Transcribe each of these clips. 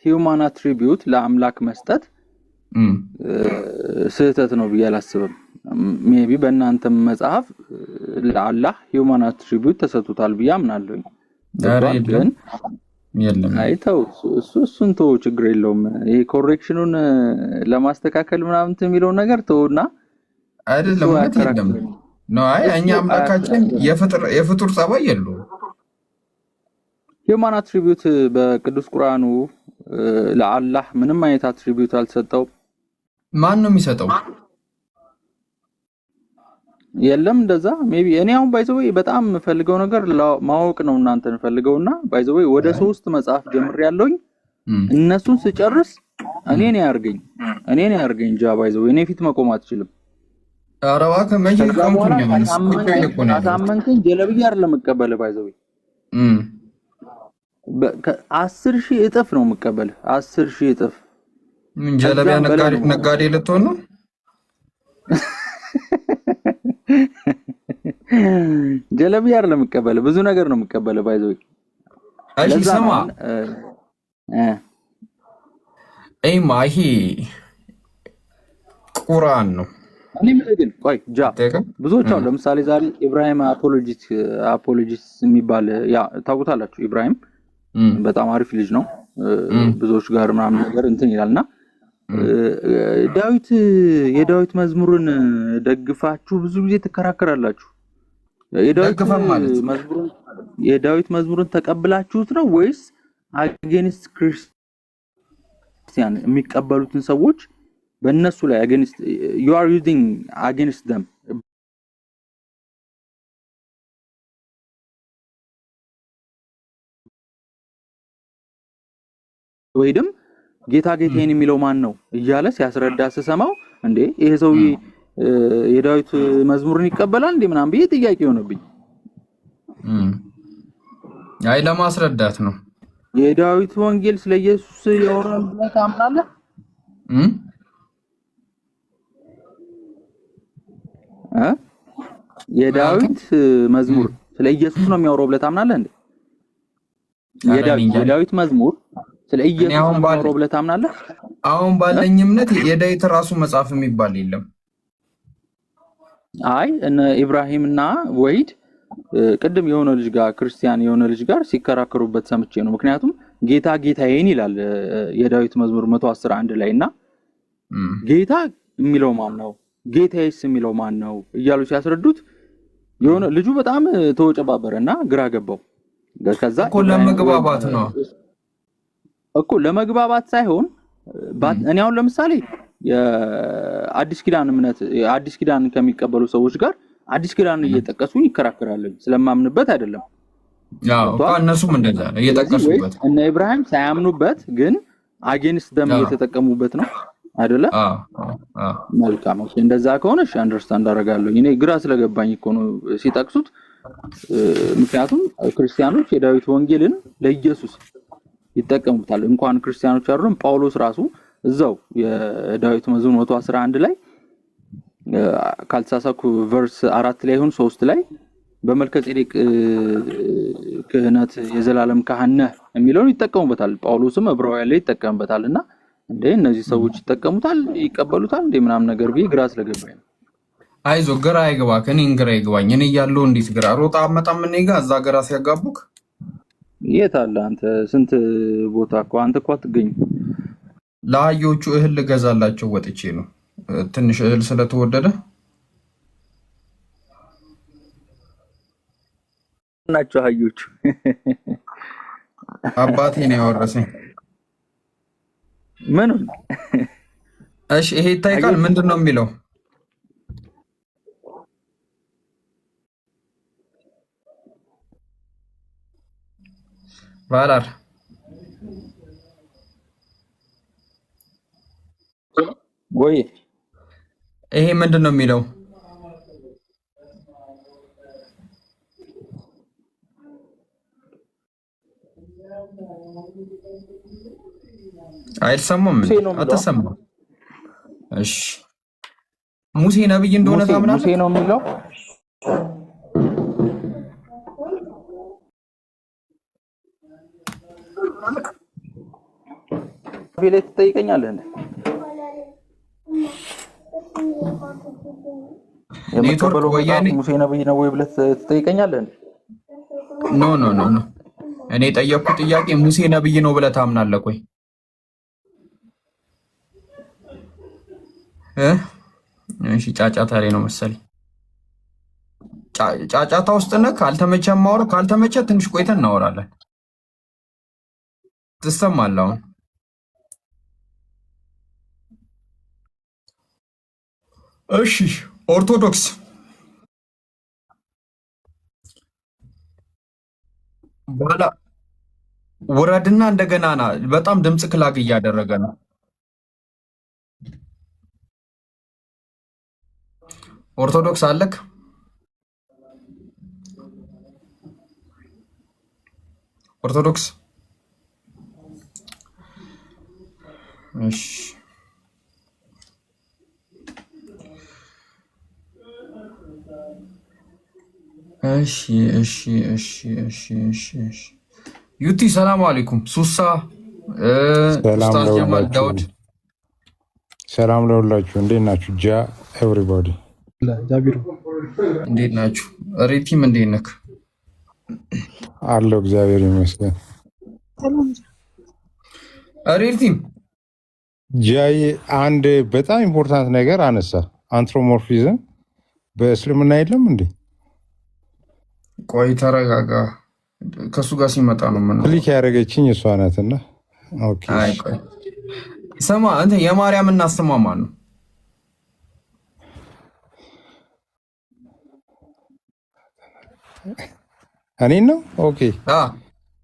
ሂውማን አትሪቢዩት ለአምላክ መስጠት ስህተት ነው ብዬ አላስብም። ሜቢ በእናንተ መጽሐፍ ለአላህ ሂውማን አትሪቢዩት ተሰጥቷል ብዬ አምናለሁ። ግን አይተው እሱን ተው፣ ችግር የለውም። ይሄ ኮሬክሽኑን ለማስተካከል ምናምን የሚለው ነገር ተውና አይደለም ማለት የለም ነው። አይ እኛ አምላካችን የፍጡር ጸባይ የለውም። ሂውማን አትሪቢዩት በቅዱስ ቁርአኑ ለአላህ ምንም አይነት አትሪቢዩት አልተሰጠው። ማን ነው የሚሰጠው? የለም እንደዛ። ሜቢ እኔ አሁን ባይዘው በጣም ፈልገው ነገር ማወቅ ነው እናንተን ፈልገውና ባይዘው ወደ 3 መጽሐፍ ጀምሬያለሁኝ። እነሱን ስጨርስ እኔን ያርገኝ ጃ ባይዘው እኔ ፊት መቆም አትችልም። አረባ ከመቼ ቆምኩኝ ማለት ነው። አሳመንከኝ ጀለብያ አይደለም መቀበል ባይዘው 10,000 እጥፍ ነው መቀበል 10,000 እጥፍ። ምን ጀለብያ ነጋዴ ልትሆን ነው? ጀለብያ አይደለም መቀበል ብዙ ነገር ነው መቀበል ባይዘው። እሺ ስማ ማሂ ቁርአን ነው። እኔ ምንድን ቆይ ጃ ብዙዎች አሉ። ለምሳሌ ዛሬ ኢብራሂም አፖሎጂስት የሚባል ያ ታውቁታላችሁ። ኢብራሂም በጣም አሪፍ ልጅ ነው። ብዙዎች ጋር ምናምን ነገር እንትን ይላልና የዳዊት መዝሙርን ደግፋችሁ ብዙ ጊዜ ትከራከራላችሁ። የዳዊት መዝሙርን ተቀብላችሁት ነው ወይስ አጌንስት ክርስቲያን የሚቀበሉትን ሰዎች በእነሱ ላይ አጌንስት you are using against them ወይንም ጌታ ጌታዬን የሚለው ማን ነው እያለ ሲያስረዳ ስሰማው እንዴ ይሄ ሰውዬ የዳዊት መዝሙርን ይቀበላል እንዴ ምናምን ብዬ ጥያቄ ሆነብኝ። አይ ለማስረዳት ነው። የዳዊት ወንጌል ስለ ኢየሱስ ያወራል ብለህ ታምናለህ? የዳዊት መዝሙር ስለ ኢየሱስ ነው የሚያወራው ብለህ ታምናለህ እንዴ? የዳዊት መዝሙር ስለ ኢየሱስ ነው የሚያወራው ብለህ ታምናለህ? አሁን ባለኝ እምነት የዳዊት ራሱ መጽሐፍ የሚባል የለም። አይ እነ ኢብራሂምና ወይድ ቅድም የሆነ ልጅ ጋር ክርስቲያን የሆነ ልጅ ጋር ሲከራከሩበት ሰምቼ ነው። ምክንያቱም ጌታ ጌታዬን ይላል የዳዊት መዝሙር 111 ላይና ጌታ የሚለው ማን ነው ጌታዬስ የሚለው ማን ነው እያሉ ሲያስረዱት የሆነ ልጁ በጣም ተወጨባበረና ግራ ገባው። ከዛ እኮ ለመግባባት ነው እኮ ለመግባባት ሳይሆን እኔ አሁን ለምሳሌ የአዲስ ኪዳን እምነት አዲስ ኪዳን ከሚቀበሉ ሰዎች ጋር አዲስ ኪዳን እየጠቀሱኝ ይከራከራሉ ስለማምንበት አይደለም። ያው እነሱም እንደዛ ነው እየጠቀሱበት እነ ኢብራሂም ሳያምኑበት ግን አጌንስት ደም እየተጠቀሙበት ነው አይደለ? መልካም ነው። እንደዛ ከሆነ እሺ አንደርስታንድ አደርጋለሁ። እኔ ግራ ስለገባኝ እኮ ነው ሲጠቅሱት። ምክንያቱም ክርስቲያኖች የዳዊት ወንጌልን ለኢየሱስ ይጠቀሙታል። እንኳን ክርስቲያኖች አይደሉም ጳውሎስ ራሱ እዛው የዳዊት መዝሙር 111 ላይ ካልተሳሳኩ ቨርስ 4 ላይ ይሁን 3 ላይ በመልከጼዴቅ ክህነት የዘላለም ካህን ነህ የሚለውን ይጠቀሙበታል። ጳውሎስም ዕብራውያን ላይ ይጠቀምበታልና እንዴ እነዚህ ሰዎች ይጠቀሙታል ይቀበሉታል እንዴ ምናምን ነገር ቢይ ግራ ስለገባኝ ነው። አይዞ ግራ አይገባክ። እኔን ግራ ይገባኝ። እኔ ያለው እንዴት ግራ ሮጣ አመጣም እኔ ጋር እዛ ግራ ሲያጋቡክ የት አለ አንተ? ስንት ቦታ እኮ አንተ እኮ አትገኝም። ለአህዮቹ እህል ልገዛላቸው ወጥቼ ነው። ትንሽ እህል ስለተወደደ ናቸው አህዮቹ። አባቴ ነው ያወረሰኝ። ምን? እሺ ይሄ ይታይቃል ምንድነው የሚለው? ባላር ወይ ይሄ ምንድነው የሚለው? አይሰማም? አትሰማም? እሺ ሙሴ ነብይ እንደሆነ ታምናለህ? ሙሴ ነው የሚለው? ላይ ትጠይቀኛለህ እንዴ? የምትቀበለው መጽሐፍ ሙሴ ነብይ ነው ወይ ብለህ ትጠይቀኛለህ እንዴ? ኖ ኖ ኖ ኖ እኔ የጠየቅኩት ጥያቄ ሙሴ ነብይ ነው ብለህ ታምናለህ ወይ? እሺ ጫጫታ ላይ ነው መሰለኝ። ጫጫታ ውስጥ ነህ? ካልተመቸህ ማውራት፣ ካልተመቸህ ትንሽ ቆይተን እናወራለን። ትሰማለህ አሁን? እሺ ኦርቶዶክስ በኋላ ውረድና እንደገና ና። በጣም ድምፅ ክላግ እያደረገ ነው። ኦርቶዶክስ አለክ? ኦርቶዶክስ እሺ እሺ እሺ እሺ እሺ እሺ እሺ ዩቲ ሰላም አለይኩም። ሱሳ ኡስታዝ ጀማል ዳውድ ሰላም ለሁላችሁ። እንዴት ናችሁ? ጃ ኤቭሪባዲ እንዴት ናችሁ? ሬቲም እንዴት ነክ? አለው እግዚአብሔር ይመስገን። ሬቲም ጃይ አንድ በጣም ኢምፖርታንት ነገር አነሳ። አንትሮሞርፊዝም በእስልምና የለም እንዴ? ቆይ ተረጋጋ። ከሱ ጋር ሲመጣ ነው ምን ክሊክ ያደረገችኝ እሷ ናትና። ኦኬ አይ ቆይ ሰማ አንተ የማርያም እናስማ ማን ነው? እኔ ነው። ኦኬ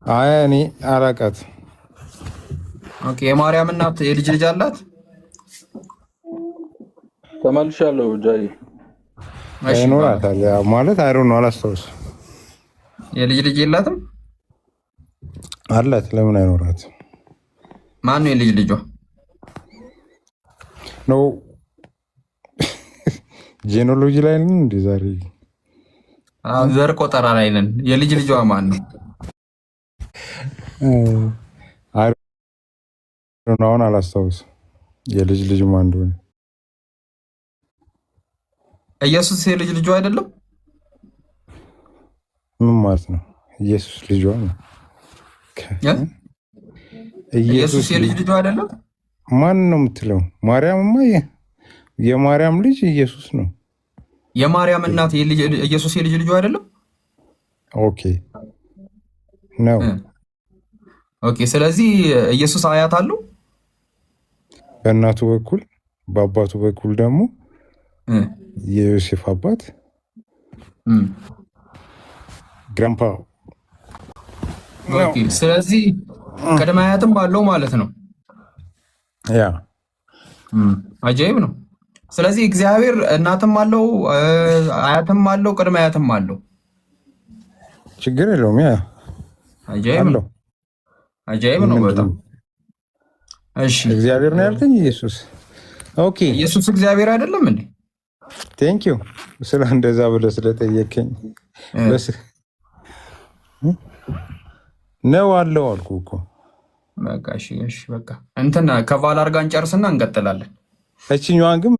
አይ እኔ አላውቃት። ኦኬ የማርያም እናት የልጅ ልጅ አላት? ተመልሻለሁ ጃይ አይኖራታል ማለት አይሮን ነው አላስታውስም። የልጅ ልጅ የላትም? አላት። ለምን አይኖራትም? ማን ነው የልጅ ልጇ? ነው ጄኖሎጂ ላይ ነን እንዴ ዛሬ? ዘር ቆጠራ ላይ ነን። የልጅ ልጇ ማን ነው? አሁን አላስታውስም የልጅ ልጅ ማን እንደሆነ። ኢየሱስ የልጅ ልጇ አይደለም? ምን ማለት ነው? ኢየሱስ ልጇ ነው። ኢየሱስ የልጅ ልጇ አይደለም? ማን ነው የምትለው? ማርያምማ የማርያም ልጅ ኢየሱስ ነው። የማርያም እናት ኢየሱስ የልጅ ልጇ አይደለም? ኦኬ ነው። ኦኬ ስለዚህ ኢየሱስ አያት አለው በእናቱ በኩል፣ በአባቱ በኩል ደግሞ የዮሴፍ አባት ግራምፓ። ኦኬ ስለዚህ ቅድመ አያትም አለው ማለት ነው። ያ አጃይብ ነው። ስለዚህ እግዚአብሔር እናትም አለው አያትም አለው ቅድመ አያትም አለው። ችግር የለውም። ያ አጃይብ ነው። አጃይብ ነው በጣም። እሺ እግዚአብሔር ነው ያልከኝ? ኢየሱስ ኦኬ። ኢየሱስ እግዚአብሔር አይደለም እንዴ? ቴንክ ዩ ስለ እንደዛ ብለህ ስለጠየቀኝ። ነው አለው አልኩ እኮ። በቃ እሺ እሺ በቃ እንትን ከቫላር ጋር እንጨርስና እንቀጥላለን። እቺኛዋን ግን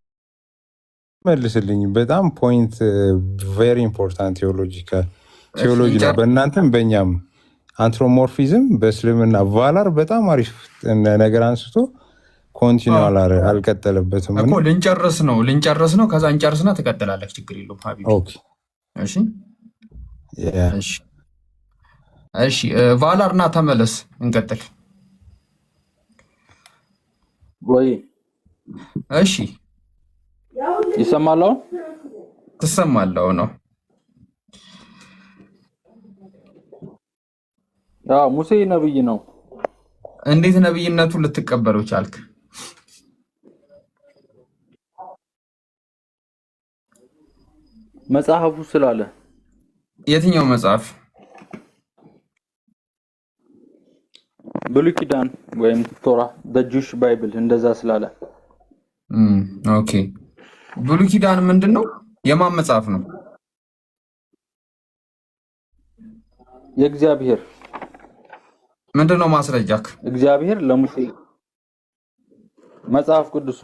መልስልኝ። በጣም ፖይንት ቬሪ ኢምፖርታንት ቴዎሎጂ ነው በእናንተም በእኛም። አንትሮሞርፊዝም በእስልምና ቫላር በጣም አሪፍ ነገር አንስቶ ኮንቲኒው አልቀጠለበትም እኮ። ልንጨርስ ነው ከዛ እንጨርስና ትቀጥላለህ። ችግር የለውም ሀቢቢ። ኦኬ እሺ እሺ እሺ ቫላርና ተመለስ፣ እንቀጥል ወይ? እሺ ይሰማል? ትሰማለህ ነው? ያው ሙሴ ነብይ ነው። እንዴት ነብይነቱን ልትቀበለው ቻልክ? መጽሐፉ ስላለ። የትኛው መጽሐፍ? ብሉይ ኪዳን ወይም ቶራ ጁሽ ባይብል እንደዛ ስላለ። ኦኬ ብሉይ ኪዳን ምንድን ነው? የማን መጽሐፍ ነው? የእግዚአብሔር። ምንድን ነው ማስረጃክ? እግዚአብሔር ለሙሴ መጽሐፍ ቅዱሱ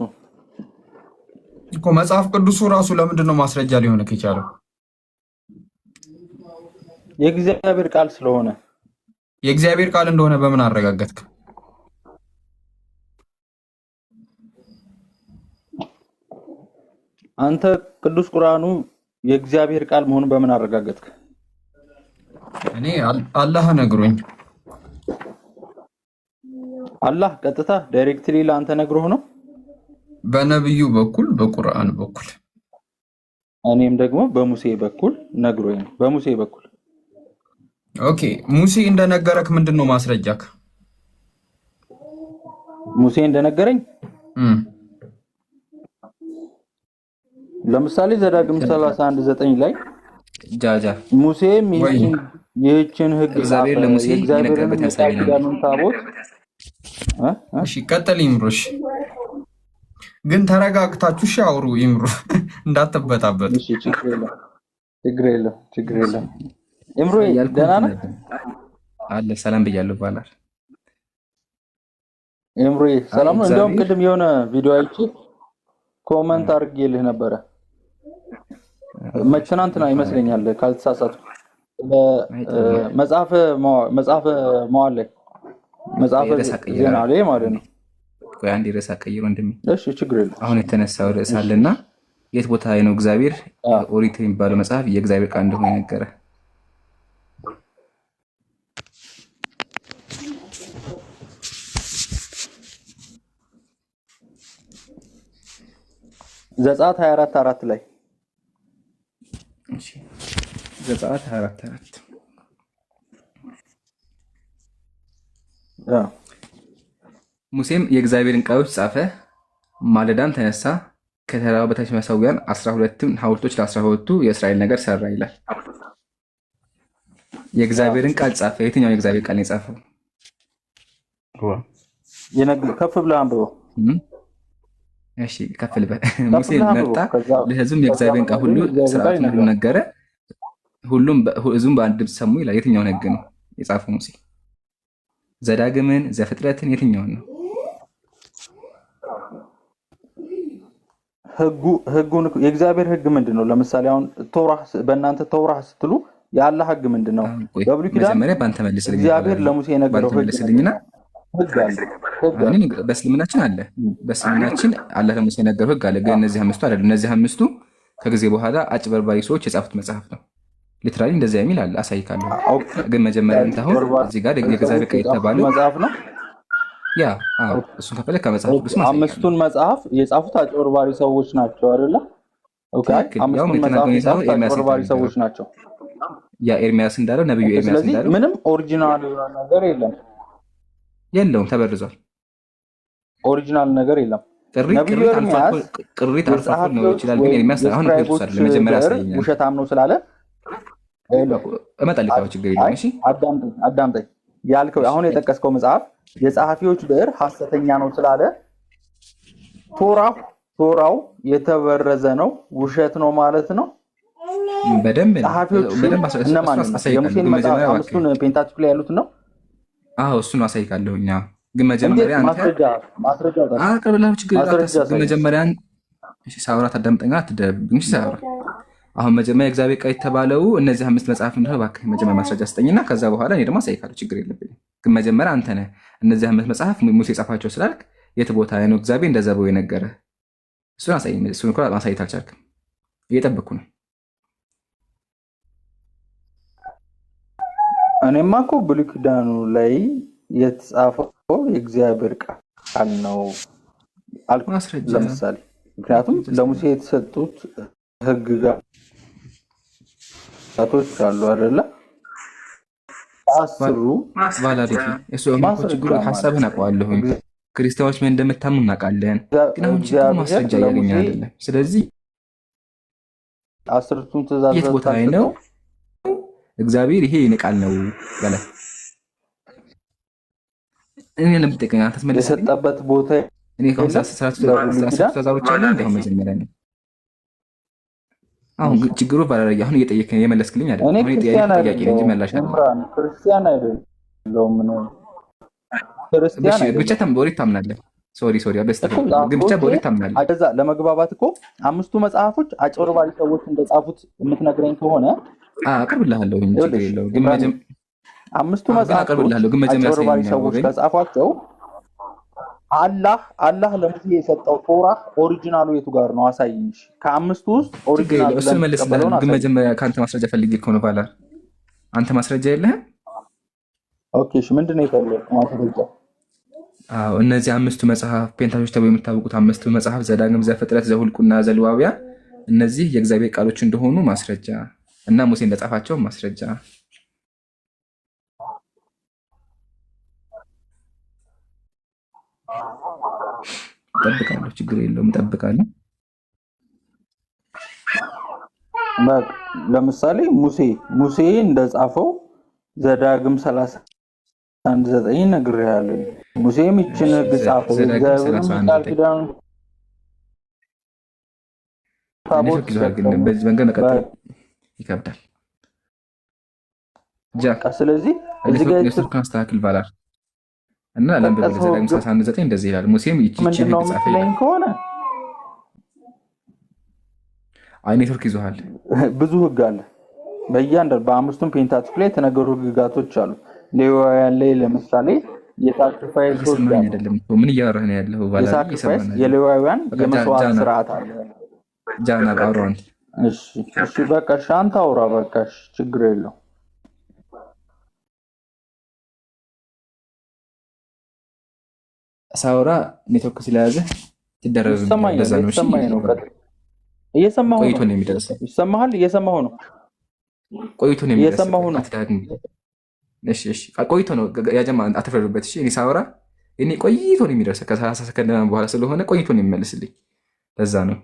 እኮ መጽሐፍ ቅዱሱ ራሱ ለምንድን ነው ማስረጃ ሊሆን የቻለው? የእግዚአብሔር ቃል ስለሆነ። የእግዚአብሔር ቃል እንደሆነ በምን አረጋገጥክ? አንተ ቅዱስ ቁርአኑ የእግዚአብሔር ቃል መሆኑን በምን አረጋገጥክ? እኔ አላህ ነግሮኝ። አላህ ቀጥታ ዳይሬክትሊ ለአንተ ነግሮህ ነው? በነብዩ በኩል በቁርአን በኩል። እኔም ደግሞ በሙሴ በኩል ነግሮኝ ነው። በሙሴ በኩል ኦኬ። ሙሴ እንደነገረክ ምንድነው ማስረጃክ? ሙሴ እንደነገረኝ ለምሳሌ ዘዳግም 31:9 ላይ ጃጃ ሙሴም ይህችን ሕግ እግዚአብሔር ለሙሴ የነገረበት ያሳየናል። ታቦት እሺ፣ ቀጥል ይምሮሽ። ግን ተረጋግታችሁ እሺ አውሩ ይምሩ፣ እንዳትበጣበጡ። እሺ፣ ችግር የለም። ይምሩ ደህና ነህ? አለ ሰላም ብያለሁ። ባላር ይምሩ ሰላም ነው። እንደውም ቅድም የሆነ ቪዲዮ አይቼ ኮመንት አድርጌልህ ነበረ። ትናንትና ይመስለኛል ካልተሳሳትኩ። መጽሐፈ መዋዕል ላይ መጽሐፈ ዜና ላይ ማለት ነው። ቆይ አንዴ ርዕስ አቀይሮ ወንድሜ። እሺ ችግር የለም። አሁን የተነሳው ርዕስ አለና የት ቦታ ላይ ነው እግዚአብሔር ኦሪት የሚባለው መጽሐፍ የእግዚአብሔር ቃል እንደሆነ ነገረ? ዘጸአት 24:4 ላይ። እሺ ዘጸአት 24:4 ሙሴም የእግዚአብሔርን ቃሎች ጻፈ፣ ማለዳም ተነሳ፣ ከተራራው በታች መሰዊያን 12 ሐውልቶች ለ12ቱ የእስራኤል ነገር ሰራ ይላል። የእግዚአብሔርን ቃል ጻፈ። የትኛው የእግዚአብሔር ቃል ነው የጻፈው? ከፍ ብለህ አንብበው። እሺ ከፍ ልበል። ሙሴ መጣ፣ ለሕዝቡም የእግዚአብሔርን ቃል ሁሉ ሥርዓቱን ሁሉ ነገረ፣ ሕዝቡም በአንድ ድምፅ ሰሙ ይላል። የትኛውን ሕግ ነው የጻፈው ሙሴ? ዘዳግምን፣ ዘፍጥረትን፣ የትኛውን ነው? ህጉን የእግዚአብሔር ህግ ምንድን ነው? ለምሳሌ አሁን ቶራህ በእናንተ ቶራህ ስትሉ የአላህ ህግ ምንድን ነው? በብሉይ ኪዳን መጀመሪያ ባንተ መልስልኝ። እግዚአብሔር ለሙሴ የነገረው ህግ መልስልኝና ህግ አለ። በእስልምናችን አለ። በእስልምናችን አላህ ለሙሴ የነገረው ህግ አለ። ግን እነዚህ አምስቱ አይደሉም። እነዚህ አምስቱ ከጊዜ በኋላ አጭበርባሪ ሰዎች የጻፉት መጽሐፍ ነው። ሊትራሊ እንደዚያ የሚል አለ። አሳይካለሁ። ግን መጀመሪያ እንታሁን እዚህ ጋር የእግዚአብሔር ቃል የተባለው መጽሐፍ ነው። ያ እሱን ከፈለክ ከመጽሐፍ ቅዱስ ማለት አምስቱን መጽሐፍ የጻፉት አጭበርባሪ ሰዎች ናቸው አይደለ? ኦኬ፣ አምስቱን መጽሐፍ የጻፉት አጭበርባሪ ሰዎች ናቸው። ያ ኤርሚያስ እንዳለው ነብዩ ኤርሚያስ እንዳለው ምንም ኦሪጂናል ነገር የለውም፣ ተበርዟል። ኦሪጂናል ነገር የለም። ቅሪት አልፎ ነው ይችላል። ግን ኤርሚያስ አሁን ተብሷል። ለመጀመሪያ ያሳየኛል። ውሸታም ነው ስላለ እመጣልካው ችግር የለም። እሺ አዳምጠኝ። ያልከው አሁን የጠቀስከው መጽሐፍ የጸሐፊዎች ብዕር ሐሰተኛ ነው ስላለ ቶራው የተበረዘ ነው፣ ውሸት ነው ማለት ነው። በደንብ እነማን የሙሴን መጽሐፍ አምስቱን ፔንታቱክ ላይ ያሉት ነው። አዎ እሱን አሳይካለሁ። እኛ ግን መጀመሪያ አንተ ማስረጃ አቅርብላችሁ ችግር የለም። ግን መጀመሪያ ሳውራ ታዳምጠኛ አትደብኝ። ሳውራ አሁን መጀመሪያ እግዚአብሔር ቃል የተባለው እነዚህ አምስት መጽሐፍ እንደሆነ እባክህ መጀመሪያ ማስረጃ ስጠኝና ከዛ በኋላ እኔ ደግሞ አሳይካለሁ። ችግር የለብኝም። ግን መጀመሪያ አንተ ነህ እነዚህ አምስት መጽሐፍ ሙሴ የጻፋቸው ስላልክ የት ቦታ ላይ ነው እግዚአብሔር እንደዛ ብሎ የነገረህ? እሱን አሳይ። እሱን እንኳን ማሳየት አልቻልክም። እየጠበቅኩ ነው። እኔማ እኮ ብሉይ ኪዳኑ ላይ የተጻፈው የእግዚአብሔር ቃል ነው አልኩ። ማስረጃ ለምሳሌ ምክንያቱም ለሙሴ የተሰጡት ህግጋቶች አሉ አይደለ? አስሩ ቫላዲቲ እሱ ችግሩ ሀሳብህን አውቀዋለሁኝ። ክርስቲያኖች ምን እንደምታምኑ እናውቃለን። ግን አሁን ችግሩ ማስረጃ እያገኘን አይደለም። ስለዚህ አስርቱን ትእዛዛት የት ቦታ ላይ ነው እግዚአብሔር ይሄ የኔ ቃል ነው ያለ? እኔ ለምትጠቀኝ አንተስ መልስ የሰጠበት ቦታ እኔ ከሁለት ተዛሮች አለ እንደውም መጀመሪያ ነው። አሁን ችግሩ ባላረጋ አሁን እየጠየከኝ የመለስክልኝ አይደል? እኔ ጥያቄ እንጂ መላሽ አይደለም። ክርስቲያን አይደለም ነው ክርስቲያን ብቻ ተምቦሪ ታምናለህ። ሶሪ ግን ብቻ በወሬ ታምናለህ። አደዛ ለመግባባት እኮ አምስቱ መጽሐፎች አጭበርባሪ ሰዎች እንደጻፉት የምትነግረኝ ከሆነ አቀርብልሃለሁ እንጂ ችግር የለውም። ግን አምስቱ መጽሐፎች አጭበርባሪ ሰዎች ከጻፏቸው አላህ ለሙሴ የሰጠው ቶራ ኦሪጂናሉ የቱ ጋር ነው? አሳይኝ። ከአምስቱ ውስጥ ኦሪጂናሉ እሱን መልስልህ። ግን መጀመሪያ ከአንተ ማስረጃ ፈልጌ እኮ ነው። ባላር አንተ ማስረጃ የለህም? ኦኬ እሺ፣ ምንድን ነው የፈለግከው ማስረጃ? አዎ እነዚህ አምስቱ መጽሐፍ ፔንታቶች ተብለው የሚታወቁት አምስቱ መጽሐፍ ዘዳግም፣ ዘፍጥረት፣ ዘሁልቁና ዘሌዋውያን እነዚህ የእግዚአብሔር ቃሎች እንደሆኑ ማስረጃ እና ሙሴ እንደጻፋቸው ማስረጃ። እጠብቃለሁ፣ ችግር የለውም እጠብቃለሁ። ለምሳሌ ሙሴ እንደጻፈው ዘዳግም 31:9 ነግሬሃለሁ። ሙሴም ይችን ሕግ ጻፈ። በዚህ መንገድ መቀጠል ይከብዳል። ስለዚህ እዚህ ጋር አስተካክል ባላር እና ለምበለ ዘዳግም 31:9 እንደዚህ ይላል። ሙሴም ይችን ሕግ ጻፈ ከሆነ ኔትወርክ ይዞሃል። ብዙ ሕግ አለ በእያንዳንዱ በአምስቱም ፔንታቱክ ላይ የተነገሩ ሕግጋቶች አሉ። ሌዋውያን ላይ ለምሳሌ የሳክሪፋይስ አይደለም። ምን እያወራህ ነው ያለው? የሳክሪፋይስ የሌዋውያን የመስዋዕት ስርዓት አለ። ጃና አውራን እሺ በቃ ሻንታ አውራ በቃ ችግር የለው። ሳውራ ኔትወርክ ስለያዘ ትደረብ እንደዛ ነው። እሺ እየሰማሁ ቆይቶ ነው የሚደርሰው። ይሰማሃል? እየሰማሁ ነው። ቆይቶ ነው የሚደርሰው። እየሰማሁ ነው። እሺ ቆይቶ ነው ያጀማ አትፈርዱበት። እሺ እኔ ሳውራ እኔ ቆይቶ ነው የሚደርሰው። ከ30 ሰከንድ በኋላ ስለሆነ ቆይቶ ነው የሚመልስልኝ። ለዛ ነው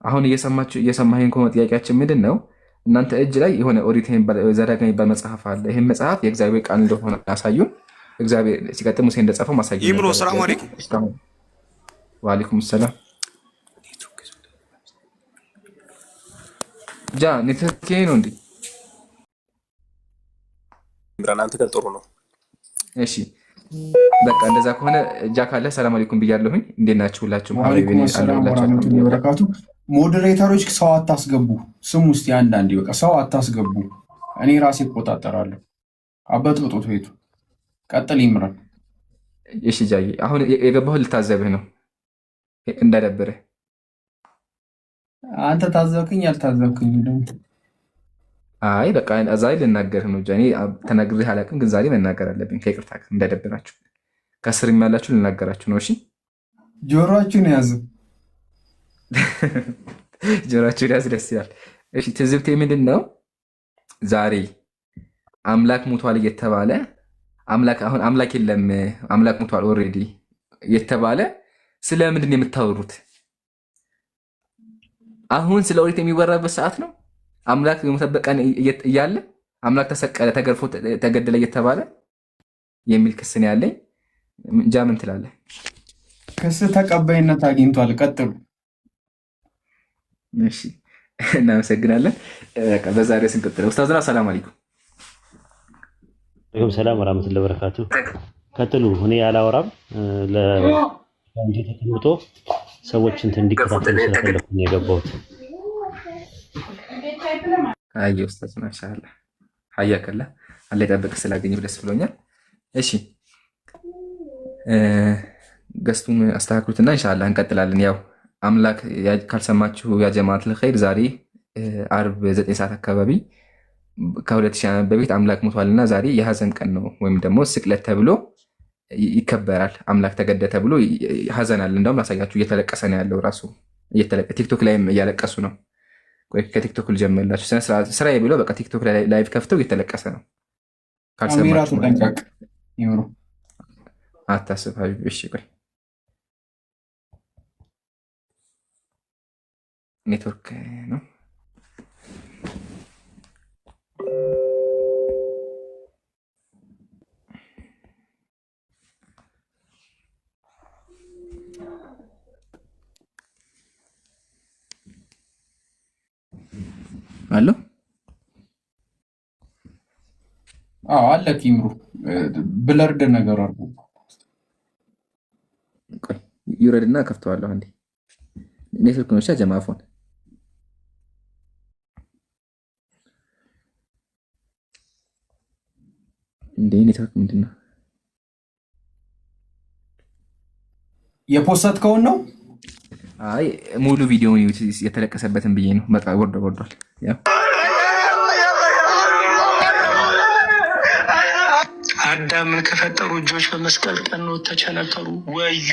አሁን እየሰማኸኝ ከሆነ ጥያቄያችን ምንድን ነው? እናንተ እጅ ላይ የሆነ ኦሪት ዘዳግም የሚባል መጽሐፍ አለ። ይህም መጽሐፍ የእግዚአብሔር ቃል እንደሆነ ያሳዩን። እግዚአብሔር ሲቀጥል ሙሴ እንደጻፈው ማሳየት ይምሮ። ሰላም አለይኩም። ወአለይኩም ሰላም። ጃ ኔትወርክ ነው እንዴ? አንተ ጋር ጥሩ ነው። እሺ በቃ እንደዛ ከሆነ ጃ ካለ ሰላም አለይኩም ብያለሁኝ። እንዴት ናችሁ ሁላችሁም? በረካቱ ሞዴሬተሮች ሰው አታስገቡ። ስም ውስጥ አንዳንዴ በቃ ሰው አታስገቡ። እኔ ራሴ እቆጣጠራለሁ። አበጥብጦት ቤቱ ቀጥል ይምራል። እሺ ጃዬ አሁን የገባሁት ልታዘብህ ነው እንዳደብርህ። አንተ ታዘብክኝ ያልታዘብክኝ ደግሞ አይ በቃ ዛሬ ልናገርህ ነው። እኔ ተናግሬህ አላውቅም፣ ግን ዛሬ መናገር አለብኝ ከይቅርታ ጋር እንዳደብራችሁ። ከስር ያላችሁ ልናገራችሁ ነው። እሺ ጆሮአችሁን ያዙ። ጆሮአችሁን ያዝ። ደስ ይላል። እሺ ትዝብቴ ምንድን ነው? ዛሬ አምላክ ሙቷል እየተባለ አሁን አምላክ የለም አምላክ ሙቷል ኦልሬዲ እየተባለ ስለምንድን ነው የምታወሩት? አሁን ስለ ኦሪት የሚወራበት ሰዓት ነው። አምላክ የሞተበት ቀን እያለ አምላክ ተሰቀለ፣ ተገርፎ፣ ተገደለ እየተባለ የሚል ክስ ነው ያለኝ። እንጃ ምን ትላለህ? ክስ ተቀባይነት አግኝቷል። ቀጥሉ። እሺ እናመሰግናለን። በዛሬ ስንቀጥለው ኡስታዝና ሰላም አለይኩም። ወአለይኩም ሰላም ወራህመቱላሂ ወበረካቱ። ቀጥሉ። እኔ አላወራም ለአንተ ተቀምጦ ሰዎች እንዲከታተሉ ስለፈለኩ ነው የገባሁት። አይ ኡስታዝ ማሻአላህ ሀያከላ አለ ይጠብቅ። ስላገኘሁ ደስ ብሎኛል። እሺ ገስቱን አስተካክሉትና ኢንሻአላህ እንቀጥላለን። ያው አምላክ ካልሰማችሁ ያ ጀማዓት ለኸይር ዛሬ አርብ 9 ሰዓት አካባቢ ከ2000 ዓመት በፊት አምላክ ሞቷልና ዛሬ የሀዘን ቀን ነው፣ ወይም ደግሞ ስቅለት ተብሎ ይከበራል። አምላክ ተገደ ተብሎ ሀዘን አለ። እንደውም ላሳያችሁ፣ እየተለቀሰ ነው ያለው ራሱ ቲክቶክ ላይም እያለቀሱ ነው። ከቲክቶክ ልጀምርላችሁ። ስራዬ ብሎ በቃ ቲክቶክ ላይ ላይቭ ከፍተው እየተለቀሰ ነው። ካልሰማችሁ አታስብ ሀቢብ። እሺ ቆይ ኔትወርክ ነው። አሎ አለ ኪምሩ ብለርድ ነገር አርጉ። ይውረድና ከፍተዋለሁ። አንዴ ኔትወርክ ነው ጀማፎን እንዴ ኔትወርክ ምንድነው? የፖስተትከውን ነው? አይ ሙሉ ቪዲዮውን የተለቀሰበትን ብዬ ነው። በቃ ወርዷል። አዳምን ከፈጠሩ እጆች በመስቀል ቀኖት ተቸነከሩ። ወዮ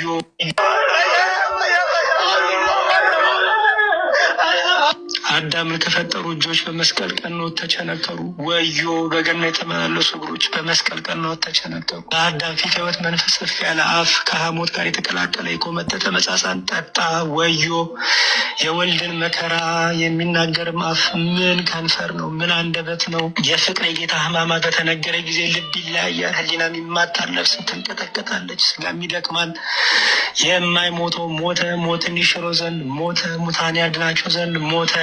አዳምን ከፈጠሩ እጆች በመስቀል ቀኖት ተቸነከሩ። ወዮ በገነት የተመላለሱ እግሮች በመስቀል ቀኖት ተቸነከሩ። በአዳም ፊት ሕይወት መንፈስ እፍ ያለ አፍ ከሐሞት ጋር የተቀላቀለ የኮመጠጠ መጻጻን ጠጣ። ወዮ የወልድን መከራ የሚናገርም አፍ ምን ከንፈር ነው? ምን አንደበት ነው? የፍቅር የጌታ ሕማማት በተነገረ ጊዜ ልብ ይለያያል፣ ሕሊናም ይማታል፣ ነፍስ ትንቀጠቀጣለች፣ ስጋም ይደክማል። የማይሞተው ሞተ፣ ሞትን ይሽሮ ዘንድ ሞተ፣ ሙታን ያድናቸው ዘንድ ሞተ።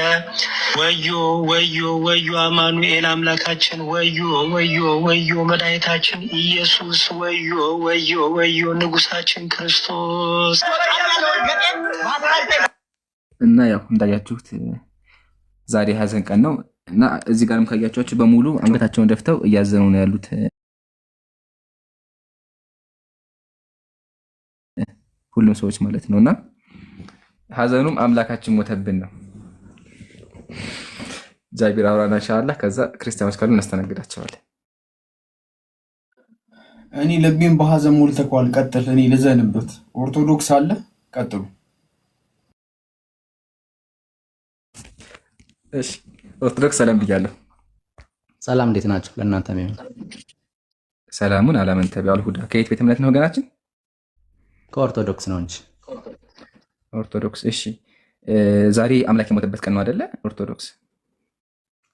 ወዮ ወዮ ወዮ አማኑኤል አምላካችን፣ ወዮ ወዮ ወዮ መድኃኒታችን ኢየሱስ፣ ወዮ ወዮ ወዮ ንጉሳችን ክርስቶስ። እና ያው እንዳያችሁት ዛሬ ሀዘን ቀን ነው እና እዚህ ጋርም ካያችኋቸው በሙሉ አንገታቸውን ደፍተው እያዘኑ ነው ያሉት ሁሉም ሰዎች ማለት ነው። እና ሀዘኑም አምላካችን ሞተብን ነው። ጃቢር አውራና ኢንሻአላህ። ከዛ ክርስቲያኖች ካሉ እናስተናግዳቸዋለን። እኔ ልቤን በሀዘን ሞልተኳል። ቀጥል፣ እኔ ልዘንበት። ኦርቶዶክስ አለ፣ ቀጥሉ። እሺ ኦርቶዶክስ ሰላም ብያለሁ። ሰላም እንዴት ናቸው? ለእናንተ የሚሆን ሰላሙን አላመን ተቢያል ሁዳ። ከየት ቤተ እምነት ነው ወገናችን? ከኦርቶዶክስ ነው እንጂ ኦርቶዶክስ። እሺ ዛሬ አምላክ የሞተበት ቀን ነው አይደለ? ኦርቶዶክስ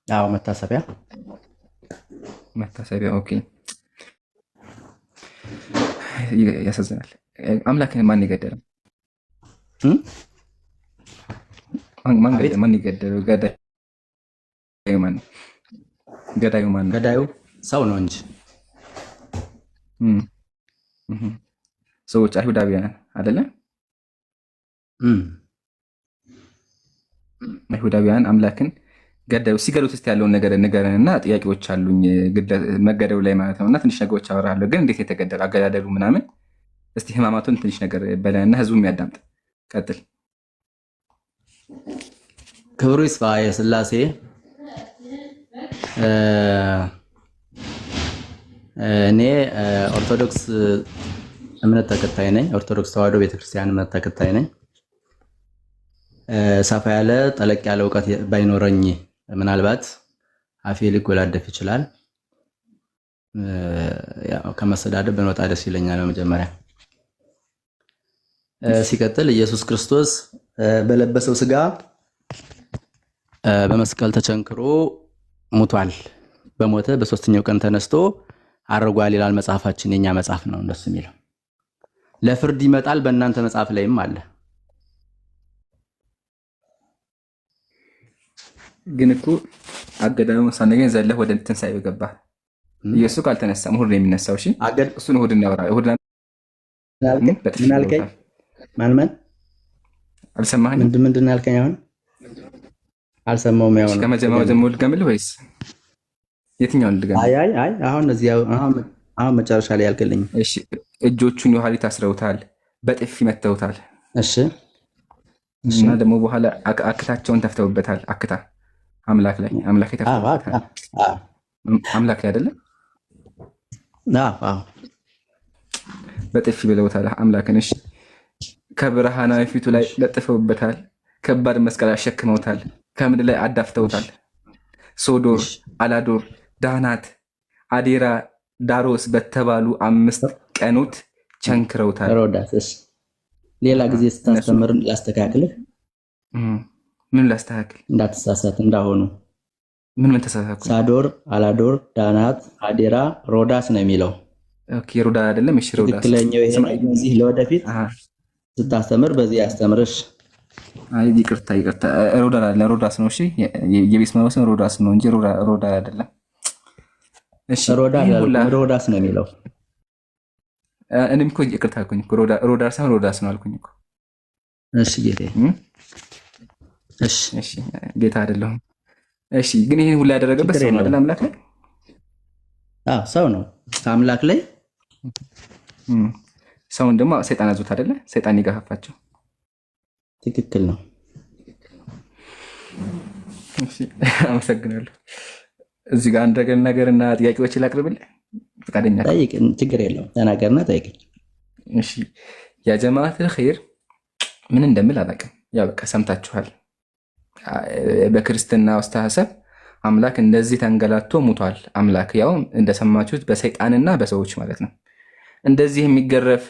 አዎ፣ መታሰቢያ። ኦኬ። ያሳዝናል። አምላክን ማን ይገደለው? ማን ይገደለው? ገዳዩ ማን? ገዳዩ ሰው ነው እንጂ ሰዎች አይሁዳውያን አይደለ? አይሁዳውያን አምላክን ገዳዩ። ሲገሉት ውስጥ ያለውን ነገር ንገረንና ጥያቄዎች አሉኝ መገደሉ ላይ ማለት ነው። እና ትንሽ ነገሮች አወራለሁ፣ ግን እንዴት የተገደሉ አገዳደሉ ምናምን እስቲ ህማማቱን ትንሽ ነገር በለንና ህዝቡ የሚያዳምጥ ቀጥል። ክብሩ ይስፋ የስላሴ። እኔ ኦርቶዶክስ እምነት ተከታይ ነኝ። ኦርቶዶክስ ተዋሕዶ ቤተክርስቲያን እምነት ተከታይ ነኝ። ሰፋ ያለ ጠለቅ ያለ እውቀት ባይኖረኝ ምናልባት አፌ ሊጎላደፍ ይችላል። ያው ከመሰዳደብ ብንወጣ ደስ ይለኛል። በመጀመሪያ ሲቀጥል ኢየሱስ ክርስቶስ በለበሰው ስጋ በመስቀል ተቸንክሮ ሙቷል። በሞተ በሶስተኛው ቀን ተነስቶ አርጓል ይላል መጽሐፋችን። የኛ መጽሐፍ ነው እንደሱ የሚለው። ለፍርድ ይመጣል በእናንተ መጽሐፍ ላይም አለ። ግን እኮ አገዳደሉን ሳንገኝ ዘለህ ወደ ትንሣኤው ገባ። ኢየሱስ ካልተነሳም እሑድ ነው የሚነሳው። እሺ እሱን እሑድ እናወራለን። እሑድ ምን አልከኝ? ማን አልሰማኸኝ? ምንድን ያልከኝ? አሁን አልሰማሁም። ያው ከመጀመሪያው ልድገምልህ ወይስ የትኛውን ልድገምልህ? አይ አሁን መጨረሻ ላይ ያልክልኝ። እሺ እጆቹን የኋሊት አስረውታል፣ በጥፊ መተውታል። እሺ እና ደግሞ በኋላ አክታቸውን ተፍተውበታል። አክታ አምላክ ላይ ተፍተውበታል። አምላክ ላይ አይደለም? አዎ በጥፊ ብለውታል አምላክን። እሺ ከብርሃናዊ ፊቱ ላይ ለጥፈውበታል። ከባድ መስቀል አሸክመውታል። ከምድር ላይ አዳፍተውታል። ሶዶር፣ አላዶር፣ ዳናት፣ አዴራ፣ ዳሮስ በተባሉ 5 ቀኖት ቸንክረውታል። ሮዳስ ሌላ ጊዜ ስታስተምር ላስተካክልህ። ምን ላስተካክል? እንዳትሳሳት እንዳሆኑ። ምን ተሳሳኩ? ሳዶር፣ አላዶር፣ ዳናት፣ አዴራ፣ ሮዳስ ነው የሚለው። ኦኬ ሮዳ አይደለም። እሺ ሮዳስ ትክክለኛው ይሄ ነው። እዚህ ለወደፊት ስታስተምር በዚህ ያስተምርሽ። አይ ይቅርታ ሮዳስ ነው። እሺ የቤት ማውሰን ሮዳስ ነው እንጂ ሮዳ አይደለም። እሺ ሮዳስ ነው የሚለው። እኔም እኮ ይቅርታ አልኩኝ እኮ ሮዳስ ነው አልኩኝ እኮ። እሺ ጌታዬ። እሺ ጌታ አይደለሁም። እሺ ግን ይሄን ሁሉ ያደረገበት ሰው ነው አይደል? አምላክ ላይ ሰው ነው ከአምላክ ላይ ሰውን ደግሞ ሰይጣን አዞት አይደለ? ሰይጣን ይገፋፋቸው። ትክክል ነው። እሺ አመሰግናለሁ። እዚህ ጋር አንድ ነገርና ጥያቄዎች ላቅርብልህ ፈቃደኛ? ጠይቅ፣ ችግር የለውም ተናገርና ጠይቅ። እሺ ያ ጀማዓት ኸይር ምን እንደምል አላውቅም። ያው በቃ ሰምታችኋል። በክርስትና አስተሳሰብ አምላክ እንደዚህ ተንገላቶ ሙቷል። አምላክ ያው እንደሰማችሁት በሰይጣንና በሰዎች ማለት ነው። እንደዚህ የሚገረፍ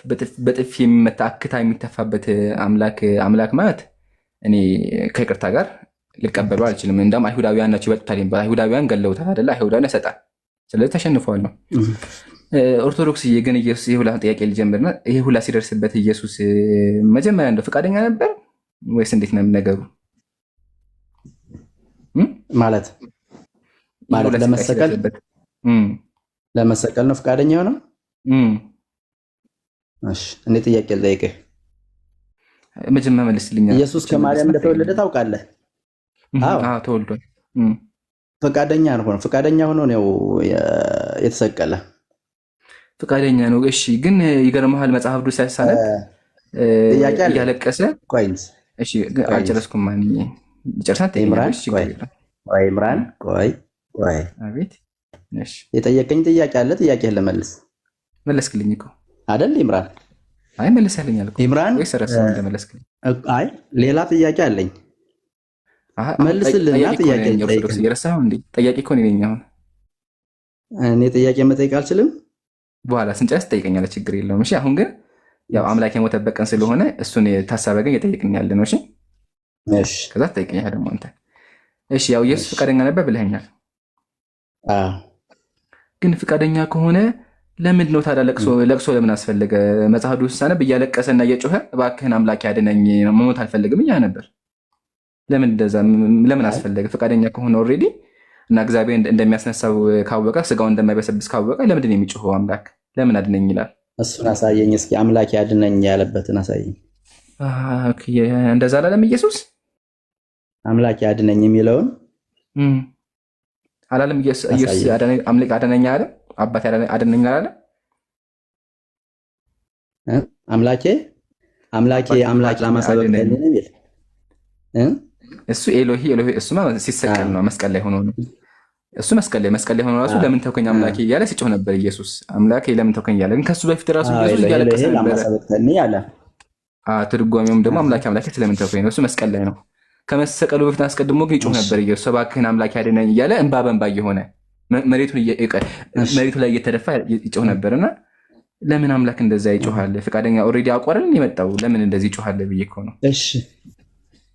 በጥፊ የሚመታ አክታ የሚተፋበት አምላክ ማለት እኔ ከይቅርታ ጋር ልቀበሉ አልችልም። እንደውም አይሁዳውያን ናቸው ይበጡታል። አይሁዳውያን ገለውታል አይደለ? አይሁዳውያን ሰይጣን ስለዚህ ተሸንፈዋል ነው። ኦርቶዶክስ ግን ኢየሱስ ይሄ ሁላ ጥያቄ ልጀምርና ይሄ ሁላ ሲደርስበት ኢየሱስ መጀመሪያ እንደው ፈቃደኛ ነበር ወይስ እንዴት ነው ነገሩ? ማለት ለመሰቀል ነው ፈቃደኛ ሆነው? እሺ እኔ ጥያቄ ልጠይቅህ። መጀመሪያ መልስልኝ። ኢየሱስ ከማርያም እንደተወለደ ታውቃለህ? አዎ ተወልዷል። ፈቃደኛ ሆኖ ነው የተሰቀለ። ፈቃደኛ ነው። እሺ ግን ይገርምሃል መጽሐፍ ቅዱስ ሲያሳነብ እያለቀሰ እሺ አልጨረስኩም። ማን ይጨርሳል? ኢምራን ቆይ አቤት። እሺ የጠየቀኝ ጥያቄ አለ። ጥያቄህን ለመልስ መለስክልኝ እኮ አይደል ኢምራን? አይ መልሰልኝ አልኩ ኢምራን ወይስ ረሳህ እንደመለስክልኝ? አይ ሌላ ጥያቄ አለኝ። መልስልና ጥያቄ ኦርቶዶክስ እየረሳኸው እንዴ? ጥያቄ እኮ ነኝ አሁን። እኔ ጥያቄ መጠየቅ አልችልም? በኋላ ስንጨርስ ትጠይቀኛለህ፣ ችግር የለውም። እሺ አሁን ግን ያው አምላክ የሞተበት ቀን ስለሆነ እሱን ታሳቢ ግን እየጠየቅን ያለ ነው። እሺ ከዛ ትጠይቀኛለህ ደግሞ አንተ። እሺ ያው ኢየሱስ ፈቃደኛ ነበር ብለኸኛል። ግን ፈቃደኛ ከሆነ ለምንድን ነው ታዲያ ለቅሶ ለምን አስፈለገ? መጽሐፍ ቅዱስ ሳነብ እያለቀሰና እየጮኸ እባክህን አምላክ ያድነኝ መሞት አልፈልግም እያ ነበር። ለምን አስፈለገ? ፈቃደኛ ከሆነ ኦልሬዲ እና እግዚአብሔር እንደሚያስነሳው ካወቀ ስጋው እንደማይበሰብስ ካወቀ ለምንድን ነው የሚጮኸው? አምላክ ለምን አድነኝ ይላል? እሱን አሳየኝ እስኪ። አምላክ ያድነኝ ያለበትን አሳየኝ። እንደዛ አላለም ኢየሱስ? አምላክ ያድነኝ የሚለውን አላለም ኢየሱስ? አምላክ አድነኝ አለ? አባት አድነኝ አላለ? አምላክ ለማሳበብ ነው የሚል እሱ ኤሎሂ እሱማ ሲሰቀል ነው መስቀል ላይ ሆኖ ነው። እሱ መስቀል ላይ ሆኖ ራሱ ለምን ተውከኝ አምላኬ እያለ ሲጮህ ነበር ኢየሱስ። አምላኬ ለምን ተውከኝ እያለ ግን ከሱ በፊት ራሱ ኢየሱስ እያለቀሰ ነበር። ትርጓሜውም ደግሞ አምላኬ ስለምን ተውከኝ ነው። እሱ መስቀል ላይ ነው። ከመሰቀሉ በፊት አስቀድሞ ግን ይጮህ ነበር ኢየሱስ። እባክህን አምላኬ አድነኝ እያለ እንባ በእንባ እየሆነ መሬቱ ላይ እየተደፋ ይጮህ ነበርና ለምን አምላክ እንደዛ ይጮሃል? ፈቃደኛ ኦልሬዲ አቋረን የመጣው ለምን እንደዚህ ይጮሃል ብዬ እኮ ነው።